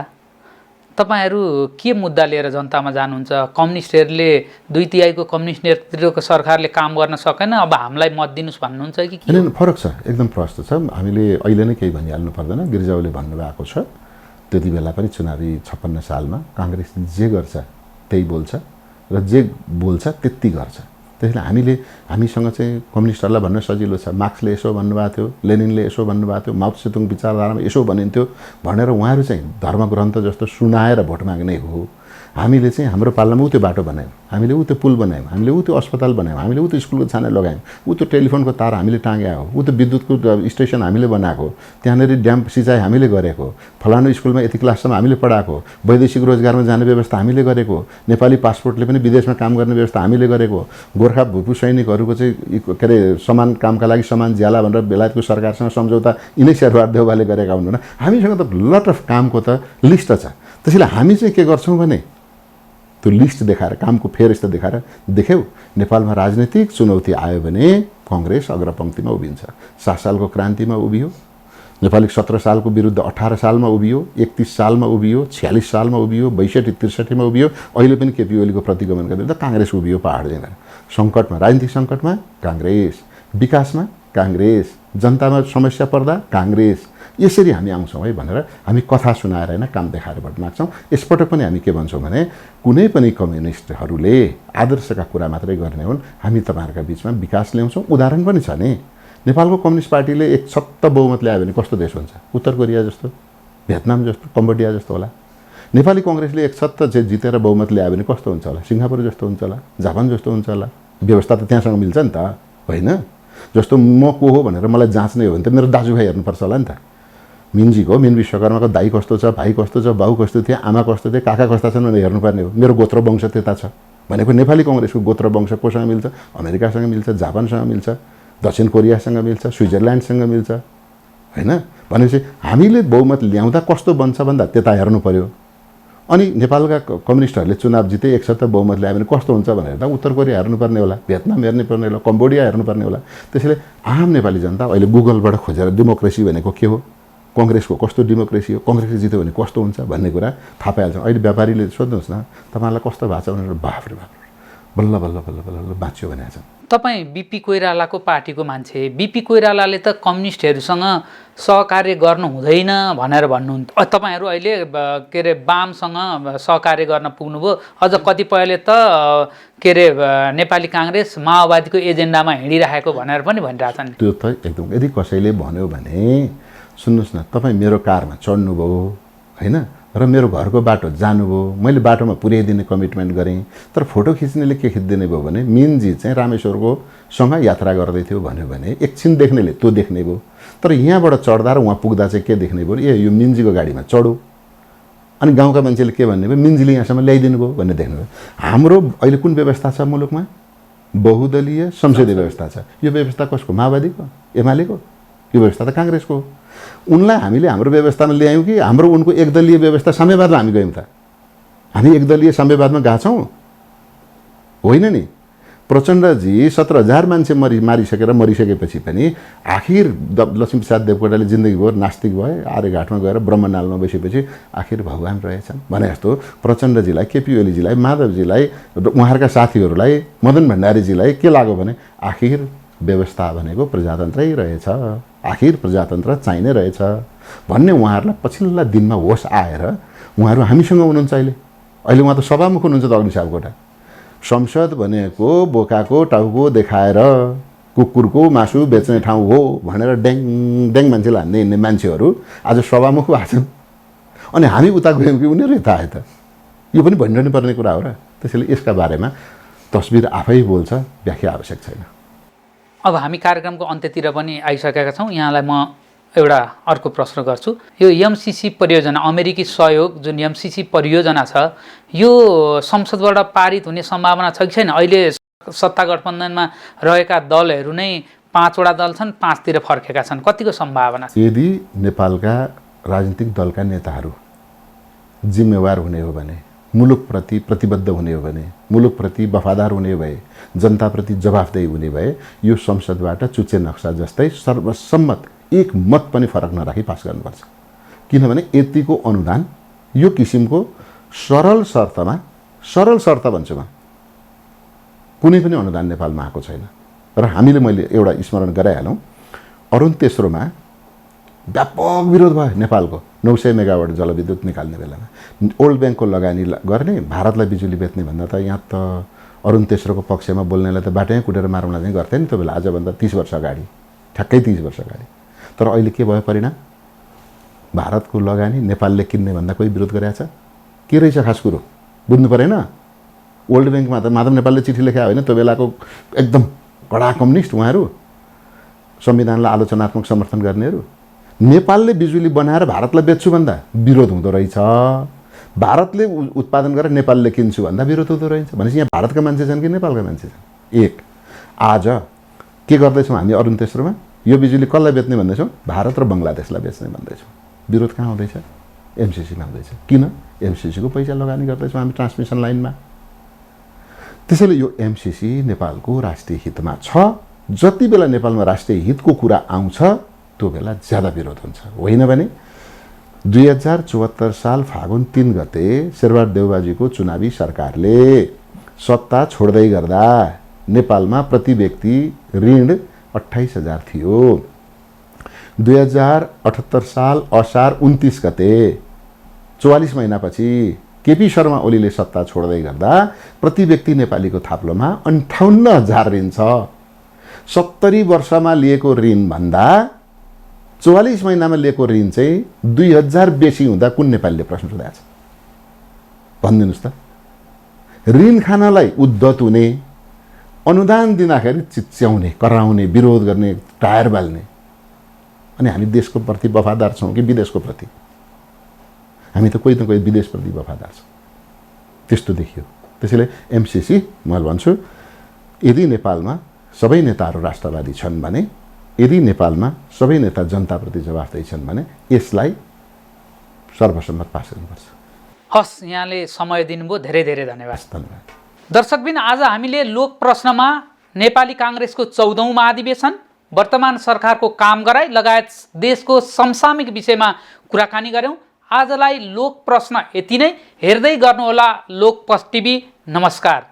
तपाईहरू के मुद्दा लिएर जनतामा जानुहुन्छ? कम्युनिस्टहरूले 2/3 कम्युनिस्ट नेतृत्वको सरकारले काम गर्न सकेन, अब हामीलाई मत दिनुस् भन्नुहुन्छ कि के? होइन, फरक छ, एकदम प्रष्ट छ। हामीले अहिले नै केही भनिहाल्नु पर्दैन। गिरिजाले भन्नुभएको छ त्यति बेला पनि चुनावी 56 सालमा काङ्ग्रेस जे गर्छ त्यही बोल्छ र जे बोल्छ त्यति गर्छ। त्यसैले हामीसँग चाहिँ कम्युनिस्टहरूलाई भन्न सजिलो छ। मार्क्सले यसो भन्नुभएको थियो, लेनिनले यसो भन्नुभएको थियो, माओ त्से तुङ विचारधारामा यसो भनिन्थ्यो भनेर उहाँहरू चाहिँ धर्मग्रन्थ जस्तो सुनाएर भोट माग्ने हो। हामीले चाहिँ हाम्रो पालामा ऊ त्यो बाटो बनायौँ, हामीले ऊ त्यो पुल बनायौँ, हामीले ऊ त्यो अस्पताल बनायौँ, हामीले ऊ त्यो स्कुलको छाना लगायौँ, ऊ त्यो टेलिफोनको तार हामीले टाँग्या हो, ऊ त्यो विद्युतको स्टेसन हामीले बनाएको, त्यहाँनिर ड्याम सिँचाइ हामीले गरेको, फलानु स्कुलमा यति क्लाससम्म हामीले पढाएको, वैदेशिक रोजगारमा जाने व्यवस्था हामीले गरेको, नेपाली पासपोर्टले पनि विदेशमा काम गर्ने व्यवस्था हामीले गरेको, गोर्खा भूपू सैनिकहरूको चाहिँ के अरे समान कामका लागि समान ज्याला भनेर बेलायतको सरकारसँग सम्झौता यिनै शेरबहादुर देउवाले गरेका हुनुहुन्न। हामीसँग त लट अफ कामको त लिस्ट छ। त्यसैले हामी चाहिँ के गर्छौँ भने त्यो लिस्ट देखाएर, कामको फेरस्त देखाएर देख्यौ नेपालमा राजनीतिक चुनौती आयो भने कांग्रेस अग्रपंक्तिमा उभिन्छ। 7 सालको क्रान्तिमा उभियो, नेपाली 17 सालको विरुद्ध 18 सालमा उभियो, 31 सालमा उभियो, 46 सालमा उभियो, 62-63 मा उभियो, अहिले पनि केपी ओलीको प्रतिगमन गरेर कांग्रेस उभियो पहाड जेनेर। सङ्कटमा, राजनीतिक सङ्कटमा कांग्रेस, विकासमा कांग्रेस, जनतामा समस्या पर्दा कांग्रेस। यसरी हामी आउँछौँ है भनेर हामी कथा सुनाएर हैन काम देखाएर भोट माग्छौँ। यसपटक पनि हामी के भन्छौँ भने कुनै पनि कम्युनिस्टहरूले आदर्शका कुरा मात्रै गर्ने हुन्, हामी तपाईहरुका बीचमा विकास ल्याउँछौँ। उदाहरण पनि छ नि, नेपालको कम्युनिस्ट पार्टीले एक सत्ता बहुमत ल्यायो भने कस्तो देश हुन्छ? उत्तर कोरिया जस्तो, भियतनाम जस्तो, कम्बोडिया जस्तो होला। नेपाली कांग्रेसले एक सत्ता जितेर बहुमत ल्यायो भने कस्तो हुन्छ होला? सिङ्गापुर जस्तो हुन्छ होला, जापान जस्तो हुन्छ होला। व्यवस्था त त्यहाँसँग मिल्छ नि त, होइन? जस्तो म को हो भनेर मलाई जाँच्ने हो भने त मेरो दाजुभाइ हेर्नुपर्छ होला नि त। मिन्जीको, मिन विश्वकर्माको दाइ कस्तो छ, भाइ कस्तो छ, बाउ कस्तो थियो, आमा कस्तो थियो, काका कस्ता छन् भनेर हेर्नुपर्ने हो। मेरो गोत्र वंश त्यता छ भनेको नेपाली कांग्रेसको गोत्र वंश कोसँग मिल्छ? अमेरिकासँग मिल्छ, जापानसँग मिल्छ, दक्षिण कोरियासँग मिल्छ, स्विजरल्यान्डसँग मिल्छ, हैन? भनेपछि हामीले बहुमत ल्याउँदा कस्तो बन्छ भन्दा त्यता हेर्नु पर्यो। अनि नेपालका कम्युनिस्टहरूले चुनाव जिते एक सत्ता बहुमत ल्यायो भने कस्तो हुन्छ भनेर त उत्तर कोरिया हेर्नुपर्ने होला, भियतनाम हेर्नुपर्ने होला, कम्बोडिया हेर्नुपर्ने होला। त्यसैले आम नेपाली जनता अहिले गुगलबाट खोजेर डेमोक्रेसी भनेको के हो, कांग्रेसको कस्तो डेमोक्रेसी हो, कांग्रेसले जित्यो भने कस्तो हुन्छ भन्ने कुरा थाहा पाइहाल्छ। अहिले व्यापारीले सोध्नुहोस् न तपाईलाई कस्तो भएको छ भनेर, बाफ रे बाफ, बल्ल बल्ल बल्ल बल्ल बाँच्यो भने छ। तपाईँ बीपी कोइरालाको पार्टीको मान्छे, बीपी कोइरालाले त कम्युनिस्टहरूसँग सहकार्य गर्नु हुँदैन भनेर भन्नुहुन्छ। तपाईहरू अहिले के अरे वामसँग सहकार्य गर्न पुग्नुभयो, अझ कतिपयले त के अरे नेपाली कांग्रेस माओवादीको एजेन्डामा हिँडिरहेको भनेर पनि भनिरहेछन्। त्यो त एकदम, यदि कसैले भन्यो भने सुन्नुहोस् न, तपाईँ मेरो कारमा चढ्नुभयो हैन, र मेरो घरको बाटो जानुभयो, मैले बाटोमा पुर्याइदिने कमिटमेन्ट गरेँ, तर फोटो खिच्नेले के खिच्दिने भयो भने मिनजी चाहिँ रामेश्वरको सँग यात्रा गर्दै थियो भन्यो भने एकछिन देख्नेले त्यो देख्ने भयो। तर यहाँबाट चढ्दा र उहाँ पुग्दा चाहिँ के देख्ने भयो, ए यो मिन्जीको गाडीमा चढो, अनि गाउँका मान्छेले के भन्ने भयो, मिन्जीले यहाँसम्म ल्याइदिनु भयो भन्ने देख्नु भयो। हाम्रो अहिले कुन व्यवस्था छ मुलुकमा? बहुदलीय संसदीय व्यवस्था छ। यो व्यवस्था कसको? माओवादीको, एमालेको? यो व्यवस्था त कांग्रेसको हो। उनलाई हामीले हाम्रो व्यवस्थामा ल्यायौँ कि हाम्रो उनको एकदलीय व्यवस्था साम्यवादमा हामी गयौँ त? हामी एकदलीय साम्यवादमा गएछौँ? होइन नि। प्रचण्डजी 17,000 मान्छे मरिसकेपछि पनि आखिर लक्ष्मीप्रसाद देवकोटाले जिन्दगीभर नास्तिक भए, आर्यघाटमा गएर ब्रह्मनालमा बसेपछि आखिर भगवान रहेछन् भने जस्तो प्रचण्डजीलाई, केपी ओलीजीलाई, माधवजीलाई, उहाँहरूका साथीहरूलाई, मदन भण्डारीजीलाई के लाग्यो भने आखिर व्यवस्था भनेको प्रजातन्त्रै रहेछ, आखिर प्रजातन्त्र चाहिने रहेछ भन्ने उहाँहरूलाई पछिल्ला दिनमा होस आएर उहाँहरू हामीसँग हुनुहुन्छ। अहिले उहाँ त सभामुख हुनुहुन्छ त अग्नि सापकोटा। संसद भनेको बोकाको टाउको देखाएर कुकुरको मासु बेच्ने ठाउँ हो भनेर ड्याङ ड्याङ मान्छेले हान्ने हिँड्ने मान्छेहरू आज सभामुख भएको छन्। अनि हामी उता गयौँ कि उनीहरू यता आए त? यो पनि भनिरहनु पर्ने कुरा हो र। त्यसैले यसका बारेमा तस्बिर आफै बोल्छ, व्याख्या आवश्यक छैन। अब हामी कार्यक्रमको अन्त्यतिर पनि आइसकेका छौँ। यहाँलाई म एउटा अर्को प्रश्न गर्छु। यो एमसिसी परियोजना, अमेरिकी सहयोग जुन एमसिसी परियोजना छ, यो संसदबाट पारित हुने सम्भावना छ कि छैन? अहिले सत्ता गठबन्धनमा रहेका दलहरू नै 5 वटा दल छन्, 5तिर फर्केका छन्। कतिको सम्भावना छ? यदि नेपालका राजनीतिक दलका नेताहरू जिम्मेवार हुने हो भने, मुलुकप्रति प्रतिबद्ध हुने हो भने, मुलुकप्रति वफादार हुने भए, जनताप्रति जवाफदेही हुने भए यो संसदबाट चुच्चे नक्सा जस्तै सर्वसम्मत एक मत पनि फरक नराखी पास गर्नुपर्छ। किनभने यतिको अनुदान यो किसिमको सरल शर्त भन्छु म, कुनै पनि अनुदान नेपालमा आएको छैन। र हामीले मैले एउटा स्मरण गराइहालौँ, अरुण तेस्रोमा व्यापक विरोध भयो नेपालको 900 मेगावाट जलविद्युत निकाल्ने बेलामा। ओल्ड ब्याङ्कको लगानी गर्ने, भारतलाई बिजुली बेच्ने भन्दा त यहाँ त अरुण तेस्रोको पक्षमा बोल्नेलाई त बाटै कुटेर मारौँला चाहिँ गर्थे नि त्यो बेला, आजभन्दा 30 वर्ष अगाडि, ठ्याक्कै 30 वर्ष अगाडि। तर अहिले के भयो परिणाम? भारतको लगानी नेपालले किन्ने भन्दा कोही विरोध गरेको छ? के रहेछ खास कुरो बुझ्नु परेन? वर्ल्ड ब्याङ्कमा त माधव नेपालले चिठी लेख्या होइन, त्यो बेलाको एकदम कडा कम्युनिस्ट उहाँहरू, संविधानलाई आलोचनात्मक समर्थन गर्नेहरू। नेपालले बिजुली बनाएर भारतलाई बेच्छु भन्दा विरोध हुँदो रहेछ, भारतले उत्पादन गरेर नेपालले किन्छु भन्दा विरोध हुँदो रहेछ। भनेपछि यहाँ भारतका मान्छे छन् कि नेपालका मान्छे छन्? एक। आज के गर्दैछौँ हामी अरुण तेस्रोमा? यो बिजुली कसलाई बेच्ने भन्दैछौँ? भारत र बङ्गलादेशलाई बेच्ने भन्दैछौँ। विरोध कहाँ हुँदैछ? एमसिसीमा हुँदैछ। किन? एमसिसीको पैसा लगानी गर्दैछौँ हामी ट्रान्समिसन लाइनमा। त्यसैले यो एमसिसी नेपालको राष्ट्रिय हितमा छ। जति बेला नेपालमा राष्ट्रिय हितको कुरा आउँछ त्यो बेला ज्यादा विरोध हुन्छ। होइन भने 2074 साल फागुन 3 गते शेरबहादुर देउबाजीको चुनावी सरकारले सत्ता छोड्दै गर्दा नेपालमा प्रति व्यक्ति ऋण 28,000 थियो। 2078 साल असार 29 गते 44 महिनापछि केपी शर्मा ओलीले सत्ता छोड्दै गर्दा प्रति व्यक्ति नेपालीको थाप्लोमा 58,000 ऋण छ। 70 वर्षमा लिएको ऋण भन्दा 44 महिनामा लिएको ऋण चाहिँ 2,000 बेसी हुँदा कुन नेपालीले प्रश्न सोधेको छ? भनिदिनुहोस् त। ऋण खानलाई उद्धत हुने, अनुदान दिँदाखेरि चिच्याउने, कराउने, विरोध गर्ने, टायर बाल्ने। अनि हामी देशको प्रति वफादार छौँ कि विदेशको प्रति? हामी त कोही न कोही विदेशप्रति वफादार छौँ। त्यस्तो देखियो। त्यसैले एमसिसी म भन्छु, यदि नेपालमा सबै नेताहरू राष्ट्रवादी छन् भने, यदि नेपालमा सबै नेता जनताप्रति जवाफदेही छन् भने यसलाई सर्वसम्मत पास गर्नुपर्छ। हस्, यहाँले समय दिनुभयो, धेरै धेरै धन्यवाद। धन्यवाद। दर्शकबिन, आज हामीले लोक प्रश्नमा नेपाली काङ्ग्रेसको 14औं महाधिवेशन, वर्तमान सरकारको कामगराई लगायत देशको समसामयिक विषयमा कुराकानी गऱ्यौँ। आजलाई लोक प्रश्न यति नै। हेर्दै गर्नुहोला लोक टिभी। नमस्कार।